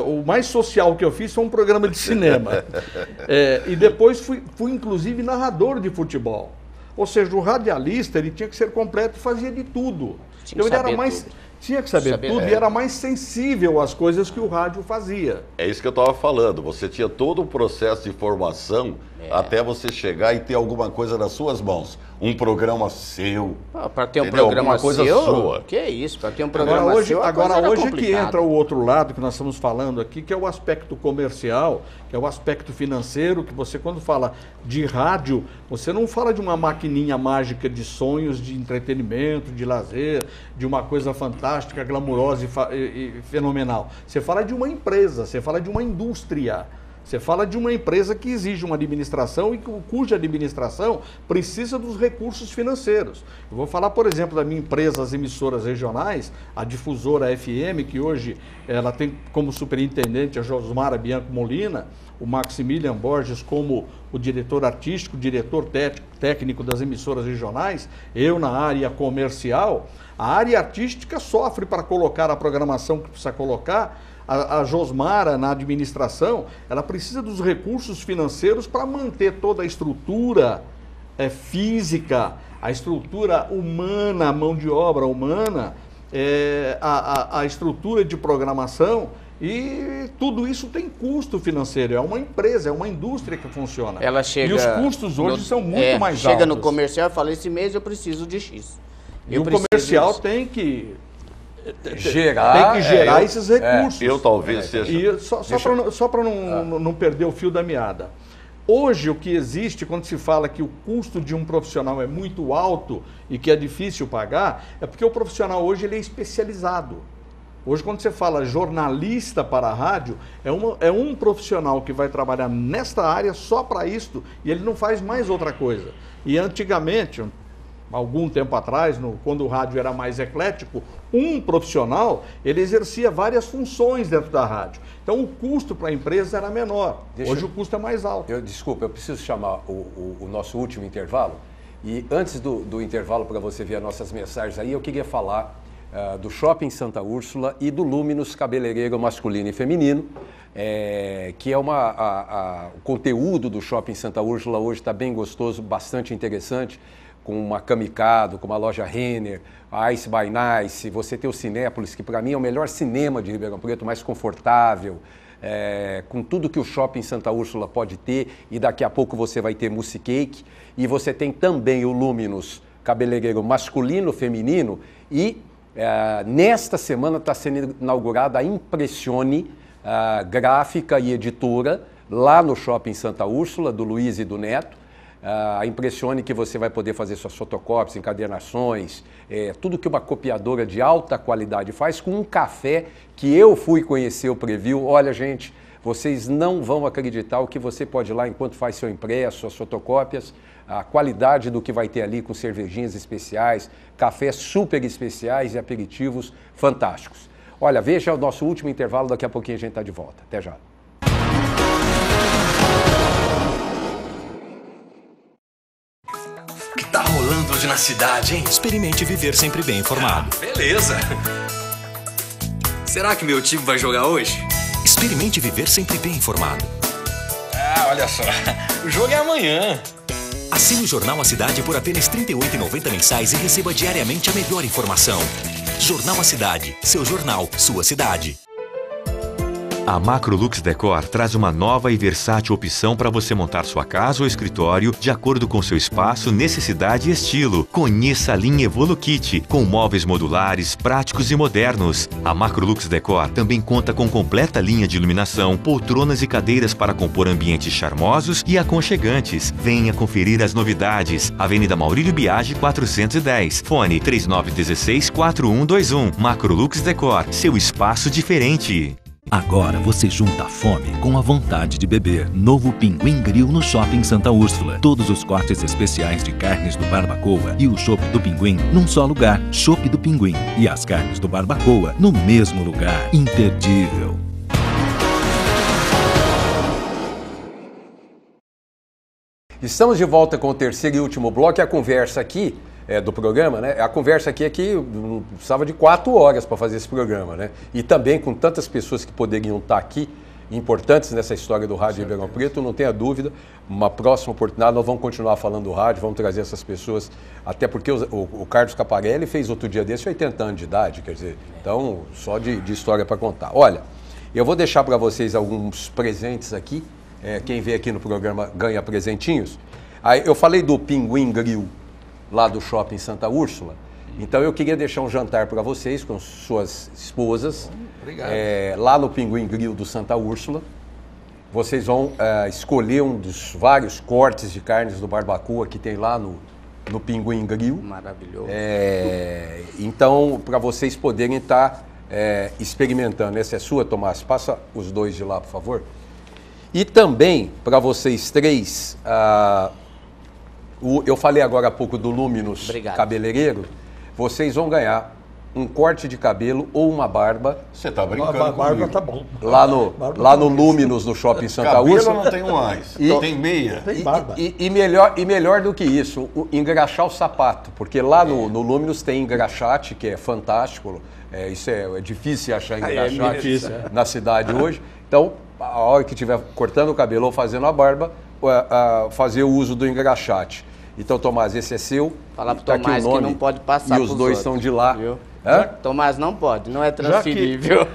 O mais social que eu fiz foi um programa de cinema. E depois fui inclusive narrador de futebol. Ou seja, o radialista ele tinha que ser completo e fazia de tudo. Então ele era mais... Tinha que saber tudo e era mais sensível às coisas que o rádio fazia. É isso que eu estava falando. Você tinha todo um processo de formação até você chegar e ter alguma coisa nas suas mãos. Um programa seu. Para ter um programa coisa seu? Sua. Que é isso? Para ter um programa seu, agora hoje é que entra o outro lado que nós estamos falando aqui, que é o aspecto comercial, que é o aspecto financeiro, que você quando fala de rádio, você não fala de uma maquininha mágica de sonhos, de entretenimento, de lazer, de uma coisa fantástica, glamurosa e fenomenal. Você fala de uma empresa, você fala de uma indústria. Você fala de uma empresa que exige uma administração e cuja administração precisa dos recursos financeiros. Eu vou falar, por exemplo, da minha empresa, as emissoras regionais, a Difusora FM, que hoje ela tem como superintendente a Josmara Bianco Molina, o Maximilian Borges como o diretor artístico, diretor técnico das emissoras regionais, eu na área comercial. A área artística sofre para colocar a programação que precisa colocar. A Josmara, na administração, ela precisa dos recursos financeiros para manter toda a estrutura física, a estrutura humana, a mão de obra humana, a estrutura de programação, e tudo isso tem custo financeiro. É uma empresa, é uma indústria que funciona. Ela chega e os custos hoje são muito mais altos. Chega no comercial e fala, esse mês eu preciso de X. E o comercial tem que Gerar, tem que gerar esses recursos. Eu talvez seja... E só para não perder o fio da meada. Hoje, o que existe, quando se fala que o custo de um profissional é muito alto e que é difícil pagar, é porque o profissional hoje ele é especializado. Hoje, quando você fala jornalista para a rádio, é um profissional que vai trabalhar nesta área só para isto e ele não faz mais outra coisa. E antigamente, algum tempo atrás, quando o rádio era mais eclético, um profissional ele exercia várias funções dentro da rádio. Então o custo para a empresa era menor. Hoje o custo é mais alto. Desculpa, eu preciso chamar o nosso último intervalo. E antes do intervalo, para você ver as nossas mensagens aí, eu queria falar do Shopping Santa Úrsula e do Luminous Cabeleireiro Masculino e Feminino, que é o conteúdo do Shopping Santa Úrsula hoje está bem gostoso, bastante interessante, com uma Kamikado, com uma loja Renner, a Ice by Nice, você tem o Cinépolis, que para mim é o melhor cinema de Ribeirão Preto, mais confortável, com tudo que o Shopping Santa Úrsula pode ter, e daqui a pouco você vai ter Mousse Cake, e você tem também o Luminous Cabeleireiro Masculino, Feminino, e nesta semana está sendo inaugurada a Impressione Gráfica e Editora, lá no Shopping Santa Úrsula, do Luiz e do Neto. A Impressione que você vai poder fazer suas fotocópias, encadernações, tudo que uma copiadora de alta qualidade faz, com um café que eu fui conhecer o preview. Olha, gente, vocês não vão acreditar o que você pode ir lá enquanto faz seu impresso, suas fotocópias, a qualidade do que vai ter ali com cervejinhas especiais, cafés super especiais e aperitivos fantásticos. Olha, veja o nosso último intervalo, daqui a pouquinho a gente está de volta. Até já. O que tá rolando hoje na cidade, hein? Experimente viver sempre bem informado. Beleza. Será que meu time vai jogar hoje? Experimente viver sempre bem informado. Olha só. O jogo é amanhã. Assine o Jornal A Cidade por apenas R$ 38,90 mensais e receba diariamente a melhor informação. Jornal A Cidade. Seu jornal, sua cidade. A Macrolux Decor traz uma nova e versátil opção para você montar sua casa ou escritório de acordo com seu espaço, necessidade e estilo. Conheça a linha EvoluKit, com móveis modulares, práticos e modernos. A Macrolux Decor também conta com completa linha de iluminação, poltronas e cadeiras para compor ambientes charmosos e aconchegantes. Venha conferir as novidades. Avenida Maurílio Biagi 410. Fone 3916-4121. Macrolux Decor, seu espaço diferente. Agora você junta a fome com a vontade de beber. Novo Pinguim Grill no Shopping Santa Úrsula. Todos os cortes especiais de carnes do Barbacoa e o chopp do Pinguim num só lugar. Chopp do Pinguim e as carnes do Barbacoa no mesmo lugar. Imperdível. Estamos de volta com o terceiro e último bloco, e a conversa aqui do programa, né? A conversa aqui é que não precisava de 4 horas para fazer esse programa, né? E também com tantas pessoas que poderiam estar aqui, importantes nessa história do rádio em Ribeirão Preto, não tenha dúvida, uma próxima oportunidade nós vamos continuar falando do rádio, vamos trazer essas pessoas, até porque o Carlos Caparelli fez outro dia desse 80 anos de idade, quer dizer, então só de história para contar. Olha, eu vou deixar para vocês alguns presentes aqui, quem vem aqui no programa ganha presentinhos. Aí eu falei do Pinguim Grill, lá do Shopping Santa Úrsula. Então eu queria deixar um jantar para vocês com suas esposas. Obrigado. Lá no Pinguim Grill do Santa Úrsula. Vocês vão escolher um dos vários cortes de carnes do Barbacoa que tem lá no Pinguim Grill. Maravilhoso. Então, para vocês poderem estar experimentando. Essa é sua, Tomás? Passa os dois de lá, por favor. E também, para vocês três, eu falei agora há pouco do Luminous Cabeleireiro, vocês vão ganhar um corte de cabelo ou uma barba. Você tá brincando A barba comigo. tá bom. Lá no Luminous, no Shopping Santa Úrsula. Cabelo não tem mais, tem meia. Tem barba. E melhor do que isso, engraxar o sapato, porque lá no Luminous tem engraxate, que é fantástico. Isso é difícil achar engraxate na cidade hoje. Então, a hora que estiver cortando o cabelo ou fazendo a barba, fazer o uso do engraxate. Então, Tomás, esse é seu. Falar pro tá Tomás aqui o nome, que não pode passar e os dois estão de lá. Tomás não pode, não é transferível.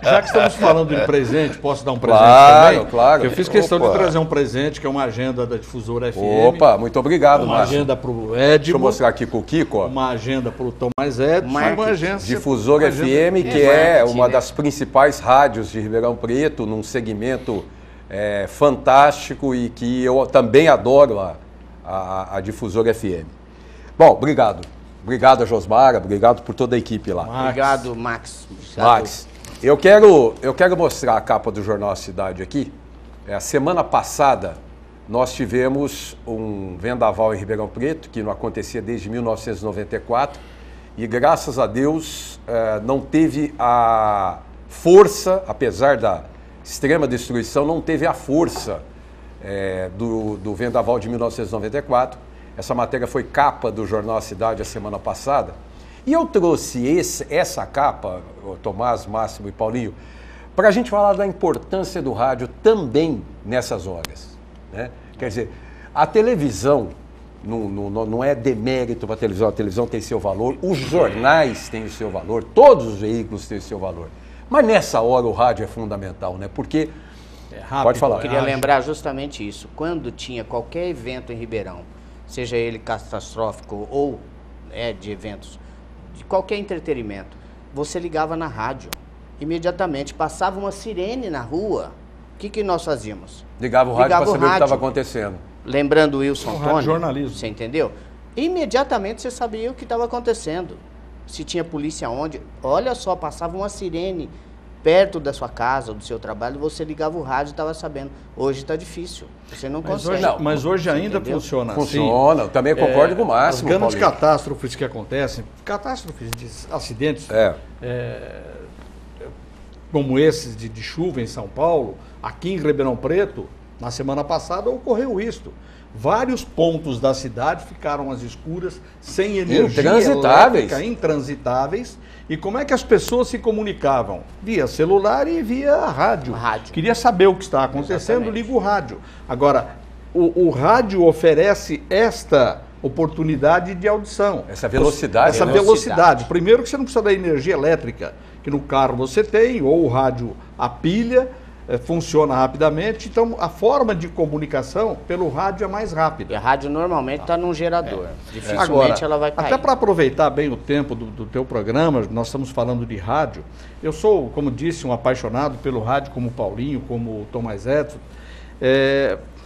Já que estamos falando de presente, posso dar um presente também? Claro. Eu fiz questão de trazer um presente, que é uma agenda da Difusora FM. Opa, muito obrigado, Uma Márcio. agenda para o Edmo. Deixa eu mostrar aqui com o Kiko. Ó. Uma agenda para o Tomás Edson. Uma agência. Difusora FM, que é uma das principais rádios de Ribeirão Preto, num segmento fantástico e que eu também adoro a Difusora FM. Bom, obrigado. Obrigado a Josmara, obrigado por toda a equipe lá. Obrigado, Max. Max, eu quero mostrar a capa do Jornal A Cidade aqui. A semana passada nós tivemos um vendaval em Ribeirão Preto, que não acontecia desde 1994, e graças a Deus não teve a força, apesar da extrema destruição, não teve a força do vendaval de 1994. Essa matéria foi capa do Jornal A Cidade a semana passada. E eu trouxe essa capa, Tomás, Máximo e Paulinho, para a gente falar da importância do rádio também nessas horas. Né? Quer dizer, a televisão não é demérito para a televisão tem seu valor, os jornais têm o seu valor, todos os veículos têm o seu valor. Mas nessa hora o rádio é fundamental, né? Porque... rápido, pode falar. Eu queria lembrar justamente isso. Quando tinha qualquer evento em Ribeirão, seja ele catastrófico ou de eventos, de qualquer entretenimento, você ligava na rádio. Imediatamente passava uma sirene na rua. O que nós fazíamos? Ligava o rádio para saber o que estava acontecendo. Lembrando o Wilson Tony, jornalismo. Você entendeu? Imediatamente você sabia o que estava acontecendo. Se tinha polícia onde, olha só, passava uma sirene perto da sua casa, do seu trabalho, você ligava o rádio e estava sabendo. Hoje está difícil, você não consegue. Mas hoje ainda entendeu? Funciona assim. Funciona, eu também concordo com o Máximo. As grandes catástrofes que acontecem, catástrofes de acidentes, como esses de chuva em São Paulo, aqui em Ribeirão Preto, na semana passada ocorreu isto. Vários pontos da cidade ficaram às escuras, sem energia elétrica, intransitáveis. E como é que as pessoas se comunicavam? Via celular e via rádio. Queria saber o que está acontecendo, liga o rádio. Agora, o rádio oferece esta oportunidade de audição. Essa velocidade. Essa velocidade. Primeiro que você não precisa da energia elétrica, que no carro você tem, ou o rádio a pilha, funciona rapidamente. Então, a forma de comunicação pelo rádio é mais rápida. E a rádio normalmente está num gerador. Dificilmente agora, ela vai cair. Até para aproveitar bem o tempo do teu programa, nós estamos falando de rádio. Eu sou, como disse, um apaixonado pelo rádio, como o Paulinho, como o Tomás Edson.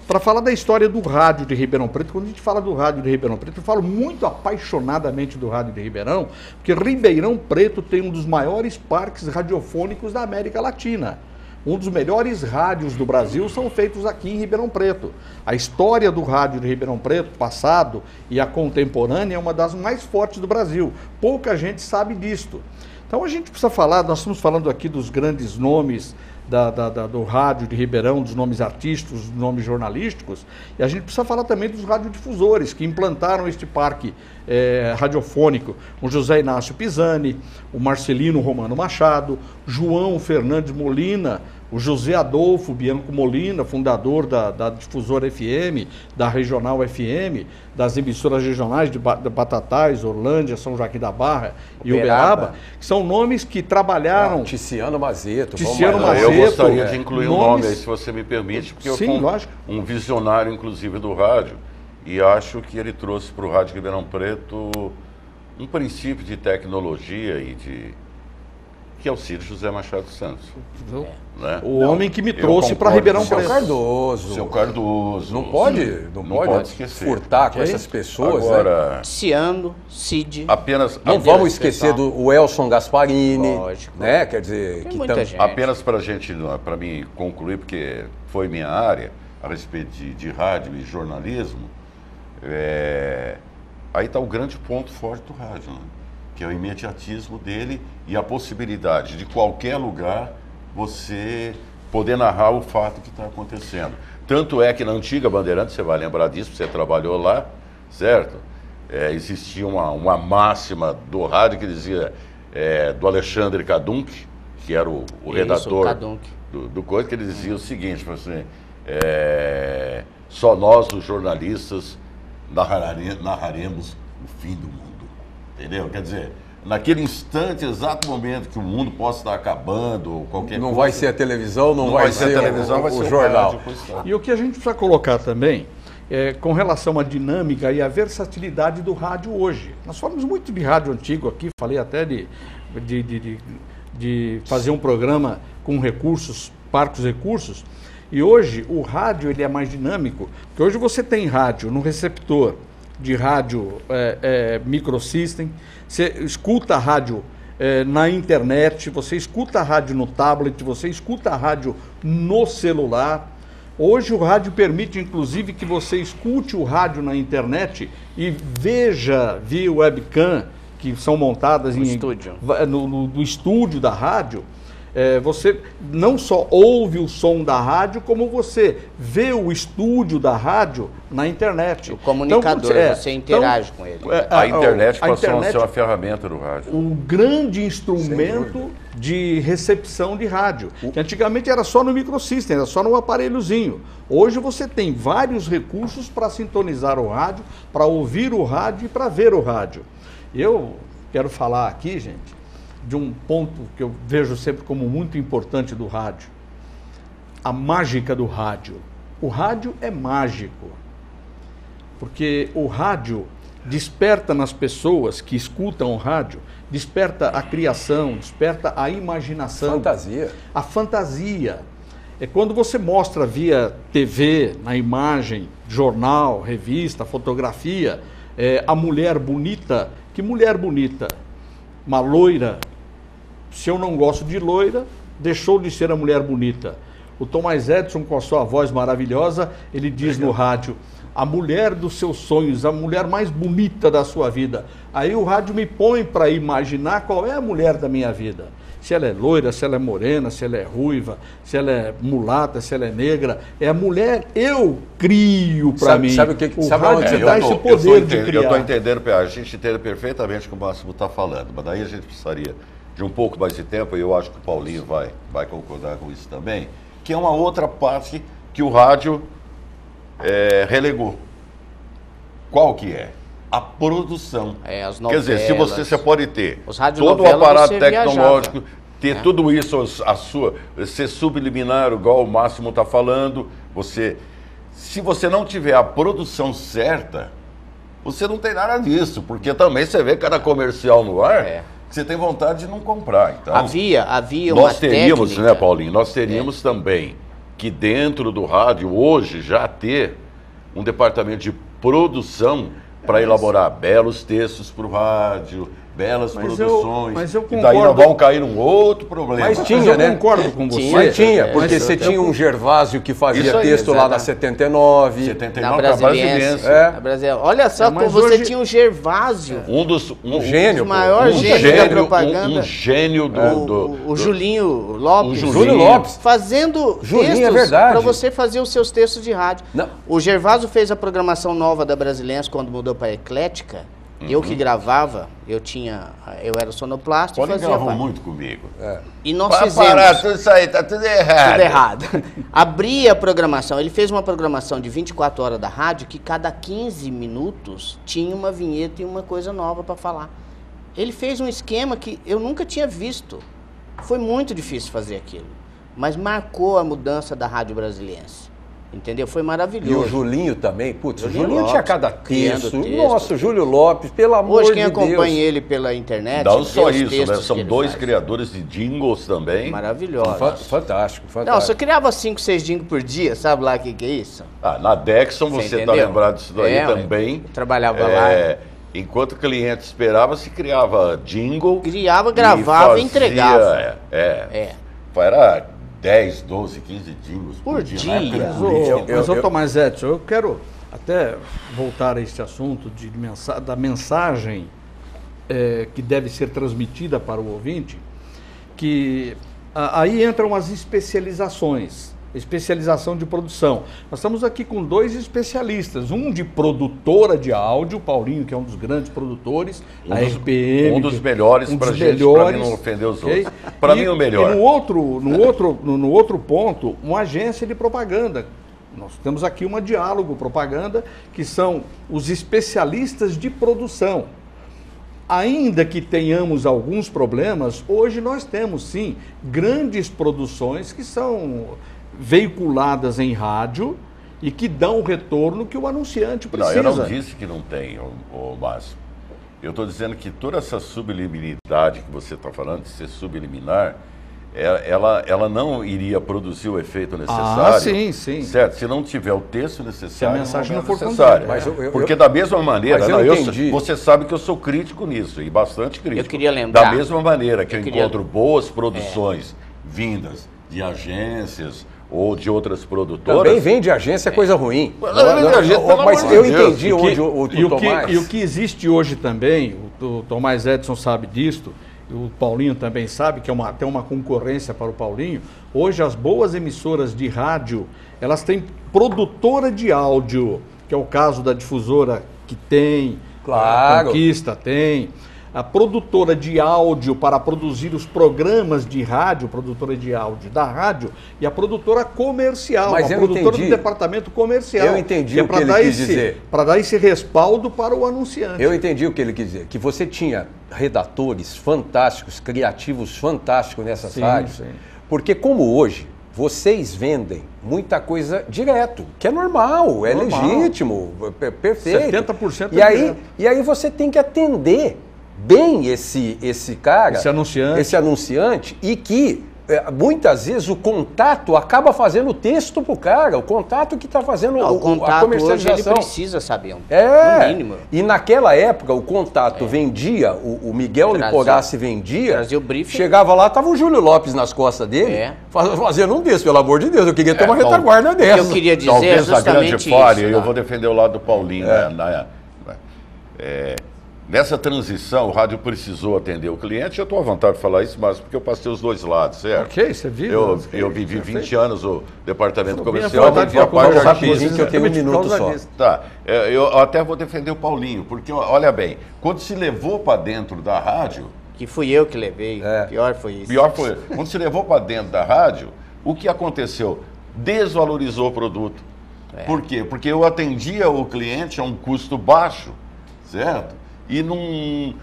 Para falar da história do rádio de Ribeirão Preto, quando a gente fala do rádio de Ribeirão Preto, eu falo muito apaixonadamente do rádio de Ribeirão, porque Ribeirão Preto tem um dos maiores parques radiofônicos da América Latina. Um dos melhores rádios do Brasil são feitos aqui em Ribeirão Preto. A história do rádio de Ribeirão Preto, passado e a contemporânea, é uma das mais fortes do Brasil. Pouca gente sabe disto. Então a gente precisa falar, nós estamos falando aqui dos grandes nomes do rádio de Ribeirão, dos nomes artísticos, dos nomes jornalísticos, e a gente precisa falar também dos radiodifusores que implantaram este parque radiofônico. O José Inácio Pisani, o Marcelino Romano Machado, João Fernandes Molina, o José Adolfo Bianco Molina, fundador da Difusora FM, da Regional FM, das emissoras regionais de Batatais, Orlândia, São Joaquim da Barra e Uberaba, que são nomes que trabalharam... Tiziano Mazeto. Eu gostaria de incluir um nome aí, se você me permite, porque eu sou um visionário, inclusive, do rádio, e acho que ele trouxe para o Rádio Ribeirão Preto um princípio de tecnologia que é o Ciro José Machado Santos. Né? O homem que me trouxe para Ribeirão Preto. Seu Cardoso. Não pode esquecer. Furtar com essas pessoas. Agora, Ciano, Cid. Não vamos esquecer do Elson Gasparini. Lógico. Né? Quer dizer, tem muita gente. Apenas para mim concluir, porque foi minha área, a respeito de rádio e jornalismo, aí está o grande ponto forte do rádio, né? Que é o imediatismo dele e a possibilidade de qualquer lugar você poder narrar o fato que está acontecendo. Tanto é que na antiga Bandeirantes, você vai lembrar disso, você trabalhou lá, certo? Existia uma máxima do rádio que dizia, do Alexandre Kadunk, que era o redator do coisa, que ele dizia o seguinte, assim, só nós, os jornalistas, narraremos o fim do mundo. Entendeu? Quer dizer, naquele instante, exato momento que o mundo possa estar acabando, ou qualquer Não coisa. vai ser a televisão, não vai ser a televisão, vai ser o jornal. rádio, E o que a gente precisa colocar também é com relação à dinâmica e à versatilidade do rádio hoje. Nós falamos muito de rádio antigo aqui, falei até de fazer um programa com recursos, parcos recursos, e hoje o rádio ele é mais dinâmico, porque hoje você tem rádio no receptor de rádio microsystem, você escuta a rádio na internet, você escuta a rádio no tablet, você escuta a rádio no celular. Hoje o rádio permite, inclusive, que você escute o rádio na internet e veja via webcam, que são montadas no estúdio da rádio. Você não só ouve o som da rádio, como você vê o estúdio da rádio na internet. O comunicador, então, você interage com ele. A internet passou a ser uma ferramenta do rádio. Um grande instrumento de recepção de rádio. Que antigamente era só no microsystem, era só no aparelhozinho. Hoje você tem vários recursos para sintonizar o rádio, para ouvir o rádio e para ver o rádio. Eu quero falar aqui, gente, de um ponto que eu vejo sempre como muito importante do rádio. A mágica do rádio. O rádio é mágico, porque o rádio desperta nas pessoas que escutam o rádio, desperta a criação, desperta a imaginação. Fantasia. A fantasia. É quando você mostra via TV, na imagem, jornal, revista, fotografia, a mulher bonita. Que mulher bonita? Uma loira. Se eu não gosto de loira, deixou de ser a mulher bonita. O Thomas Edison, com a sua voz maravilhosa, ele diz no rádio: a mulher dos seus sonhos, a mulher mais bonita da sua vida. Aí o rádio me põe para imaginar qual é a mulher da minha vida. Se ela é loira, se ela é morena, se ela é ruiva, se ela é mulata, se ela é negra. É a mulher, eu crio para mim. Sabe o que o rádio dá esse poder de criar. Eu estou entendendo, a gente entende perfeitamente o que o Máximo está falando, mas daí a gente precisaria de um pouco mais de tempo, e eu acho que o Paulinho vai concordar com isso também, que é uma outra parte que o rádio relegou. Qual que é? A produção. As novelas. Quer dizer, você pode ter todo o aparato tecnológico, ter tudo isso, ser subliminar, igual o Máximo está falando, se você não tiver a produção certa, você não tem nada disso, porque também você vê cada comercial no ar, você tem vontade de não comprar. Então, havia uma nós teríamos, técnica, né, Paulinho? Nós teríamos também que dentro do rádio hoje já ter um departamento de produção para elaborar belos textos para o rádio, belas produções. Mas eu concordo. E daí nós vamos cair num outro problema. Mas tinha, né? Eu concordo com você. Mas tinha, porque você tinha um Gervásio que fazia texto lá na 79. 79 para Brasiliense. Olha só como você tinha um Gervásio. Um gênio. O maior gênio da propaganda. Um gênio o Julinho Lopes. O Júlio Lopes. Fazendo textos para você fazer os seus textos de rádio. Não. O Gervásio fez a programação nova da Brasiliense quando mudou para a Eclética. Eu que gravava, eu era sonoplasta e fazia... gravou muito comigo. E nós fizemos... Parar, tudo isso aí, tá tudo errado. Tudo errado. Abria a programação, ele fez uma programação de 24 horas da rádio, que cada 15 minutos tinha uma vinheta e uma coisa nova para falar. Ele fez um esquema que eu nunca tinha visto. Foi muito difícil fazer aquilo, mas marcou a mudança da rádio brasiliense. Entendeu? Foi maravilhoso. E o Julinho também, putz, o Julinho tinha cada texto. Nossa, o Júlio Lopes, pelo amor de Deus. Hoje quem acompanha ele pela internet... Não só isso, né? São dois criadores de jingles também. Maravilhosos. Fantástico. Não, você criava 5, 6 jingles por dia, sabe lá o que é isso? Na Dexon você tá lembrado disso daí também. Eu trabalhava lá. Enquanto o cliente esperava, se criava jingle. Gravava e entregava. Era 10, 12, 15 jingles por dia. Mas, Thomas Edison, eu quero até voltar a este assunto da mensagem que deve ser transmitida para o ouvinte, que aí entram as especializações, especialização de produção. Nós estamos aqui com 2 especialistas, um de produtora de áudio, Paulinho, que é um dos grandes produtores, a RPM. Um dos melhores para mim não ofender os outros. Para mim o melhor. E no outro ponto, uma agência de propaganda. Nós temos aqui uma Diálogo Propaganda, que são os especialistas de produção. ainda que tenhamos alguns problemas, hoje nós temos sim grandes produções que são veiculadas em rádio e que dão o retorno que o anunciante precisa. Não, eu não disse que não tem, Márcio. Eu estou dizendo que toda essa subliminalidade que você está falando, de ser subliminar, ela não iria produzir o efeito necessário. Sim, sim. Certo? Se não tiver o texto necessário, se a mensagem não for necessária. Porque da mesma maneira, entendi. você sabe que eu sou crítico nisso, e bastante crítico. Eu queria lembrar. Da mesma maneira que eu encontro boas produções vindas de agências ou de outras produtoras. Também vem de agência, é coisa ruim. Mas eu entendi onde o Tomás... E o que existe hoje também, o Tomás Edson sabe disto, o Paulinho também sabe, que tem uma concorrência para o Paulinho. Hoje as boas emissoras de rádio, elas têm produtora de áudio, que é o caso da Difusora, que tem, a Conquista tem. A produtora de áudio para produzir os programas de rádio, produtora de áudio da rádio, e a produtora comercial, a produtora do departamento comercial. Eu entendi o que ele quis dizer. Para dar esse respaldo para o anunciante. Eu entendi o que ele quis dizer. Que você tinha redatores fantásticos, criativos fantásticos nessas rádios. Sim. Porque como hoje, vocês vendem muita coisa direto, que é normal, é legítimo, perfeito. 70% e aí você tem que atender bem esse cara, esse anunciante, e que muitas vezes o contato acaba fazendo o texto pro cara, o contato que está fazendo a comercialização. Hoje ele precisa saber, no mínimo. E naquela época o contato vendia, o Miguel Liporassi vendia, trazia o briefing. Chegava lá, tava o Júlio Lopes nas costas dele, fazendo um desse, pelo amor de Deus, eu queria ter uma retaguarda dessa. Eu queria dizer talvez justamente a grande falha, isso, eu vou defender o lado do Paulinho, nessa transição, o rádio precisou atender o cliente. Eu estou à vontade de falar isso, mas porque eu passei os dois lados, certo? Ok, você viu? Eu vivi 20 anos no departamento comercial. Que eu tenho um minuto só. Tá, eu até vou defender o Paulinho, porque, olha bem, quando se levou para dentro da rádio... Que fui eu que levei, pior foi isso. Pior foi. Quando se levou para dentro da rádio, o que aconteceu? Desvalorizou o produto. Por quê? Porque eu atendia o cliente a um custo baixo, certo? E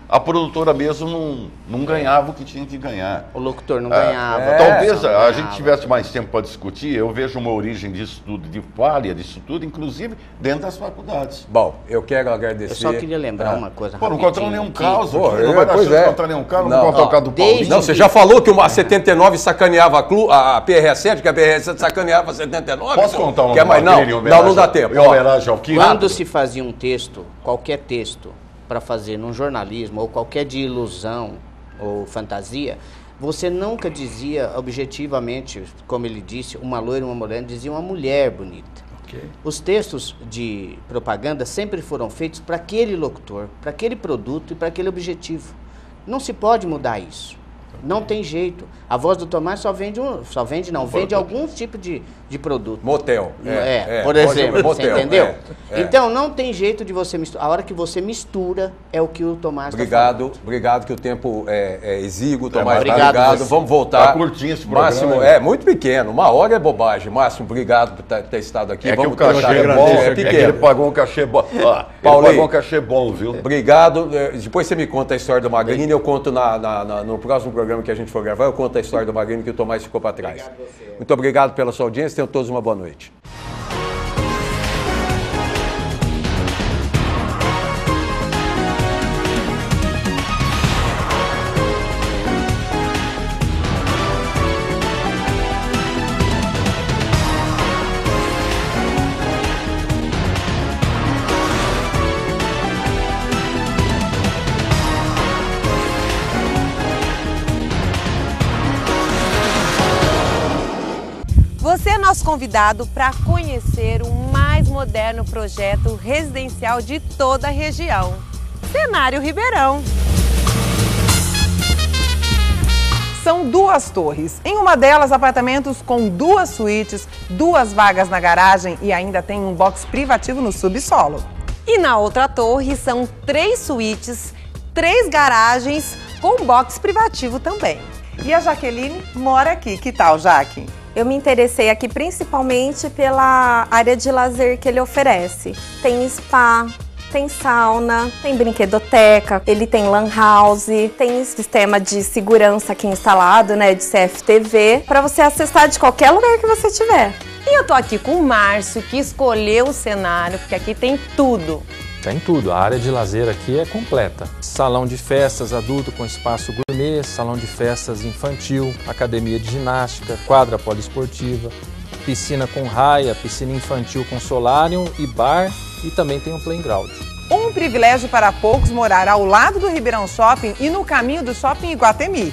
a produtora mesmo não ganhava o que tinha que ganhar. O locutor não ganhava. Talvez a gente tivesse mais tempo para discutir. Eu vejo uma origem disso tudo, de falha disso tudo, inclusive dentro das faculdades. Bom, eu quero agradecer. Eu só queria lembrar uma coisa rapidinho. Não encontramos nenhum caso. Não vai dar chance de encontrar nenhum caso, não vou tocar do Paulinho. Não, você já falou que uma 79 sacaneava a PRS7, que a PRS7 sacaneava a 79? Posso contar uma não dá tempo. Quando se fazia um texto, qualquer texto, para fazer num jornalismo ou qualquer de ilusão ou fantasia, você nunca dizia objetivamente, como ele disse, uma loira, uma morena, dizia uma mulher bonita. Os textos de propaganda sempre foram feitos para aquele locutor, para aquele produto e para aquele objetivo. Não se pode mudar isso. Não tem jeito. A Voz do Tomás vende algum tipo de produto. Motel. Por exemplo, você entendeu? Então, não tem jeito de você misturar. A hora que você mistura, é o que o Tomás está falando. Obrigado, que o tempo é exíguo, Tomás. Obrigado. Vamos voltar. Tá curtinho esse programa. Máximo, muito pequeno. 1 hora é bobagem. Máximo, obrigado por ter estado aqui. Vamos, que o cachê é bom, ele pagou um cachê bom. Paulo, pagou um cachê bom, viu? Obrigado. Depois você me conta a história do Magrini, eu conto no próximo programa que a gente for gravar, eu conto a história do Magrini que o Tomás ficou para trás. Muito obrigado pela sua audiência, tenham todos uma boa noite. Você é nosso convidado para conhecer o mais moderno projeto residencial de toda a região, Cenário Ribeirão. São 2 torres. Em uma delas, apartamentos com 2 suítes, 2 vagas na garagem e ainda tem um box privativo no subsolo. E na outra torre são 3 suítes, 3 garagens com box privativo também. E a Jaqueline mora aqui. Que tal, Jaque? Eu me interessei aqui principalmente pela área de lazer que ele oferece. Tem spa, tem sauna, tem brinquedoteca, ele tem lan house, tem sistema de segurança aqui instalado, né, de CFTV, para você acessar de qualquer lugar que você tiver. E eu tô aqui com o Márcio, que escolheu o cenário, porque aqui tem tudo. Tem tudo, a área de lazer aqui é completa. Salão de festas adulto com espaço gourmet, salão de festas infantil, academia de ginástica, quadra poliesportiva, piscina com raia, piscina infantil com solarium e bar, e também tem um playground. Um privilégio para poucos morar ao lado do Ribeirão Shopping e no caminho do Shopping Iguatemi.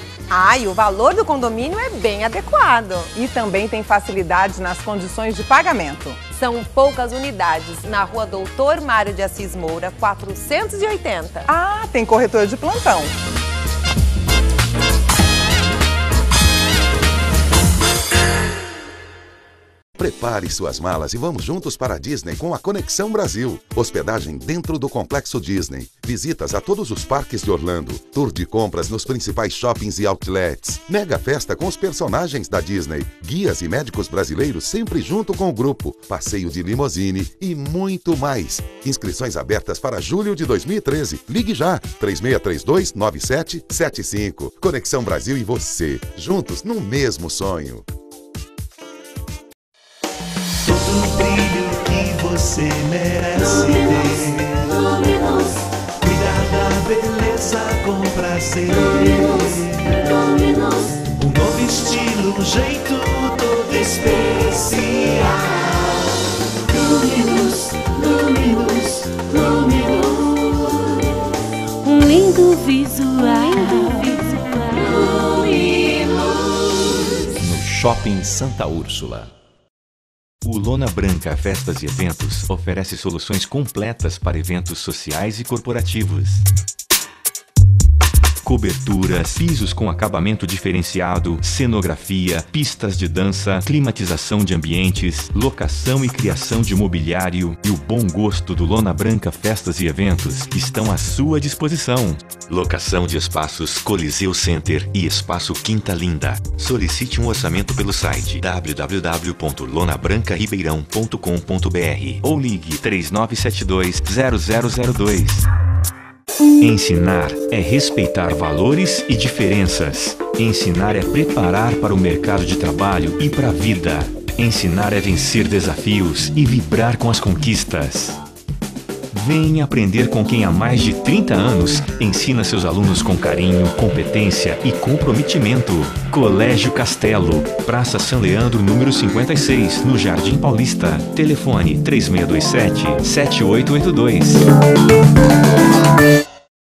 E o valor do condomínio é bem adequado. E também tem facilidade nas condições de pagamento. São poucas unidades, na rua Doutor Mário de Assis Moura, 480. Tem corretor de plantão. Prepare suas malas e vamos juntos para a Disney com a Conexão Brasil. Hospedagem dentro do Complexo Disney. Visitas a todos os parques de Orlando. Tour de compras nos principais shoppings e outlets. Mega festa com os personagens da Disney. Guias e médicos brasileiros sempre junto com o grupo. Passeio de limousine e muito mais. Inscrições abertas para julho de 2013. Ligue já. 3632-9775. Conexão Brasil e você. Juntos no mesmo sonho. Todo brilho que você merece ter. Cuidar da beleza com prazer. Um novo estilo, um jeito todo especial. Luminous. Um lindo visual. No Shopping Santa Úrsula. O Lona Branca Festas e Eventos oferece soluções completas para eventos sociais e corporativos. Coberturas, pisos com acabamento diferenciado, cenografia, pistas de dança, climatização de ambientes, locação e criação de mobiliário e o bom gosto do Lona Branca Festas e Eventos estão à sua disposição. Locação de espaços Coliseu Center e Espaço Quinta Linda. Solicite um orçamento pelo site www.lonabranca-ribeirão.com.br ou ligue 3972-0002. Ensinar é respeitar valores e diferenças. Ensinar é preparar para o mercado de trabalho e para a vida. Ensinar é vencer desafios e vibrar com as conquistas. Vem aprender com quem há mais de 30 anos ensina seus alunos com carinho, competência e comprometimento. Colégio Castelo, Praça São Leandro, número 56, no Jardim Paulista. Telefone 3627-7882.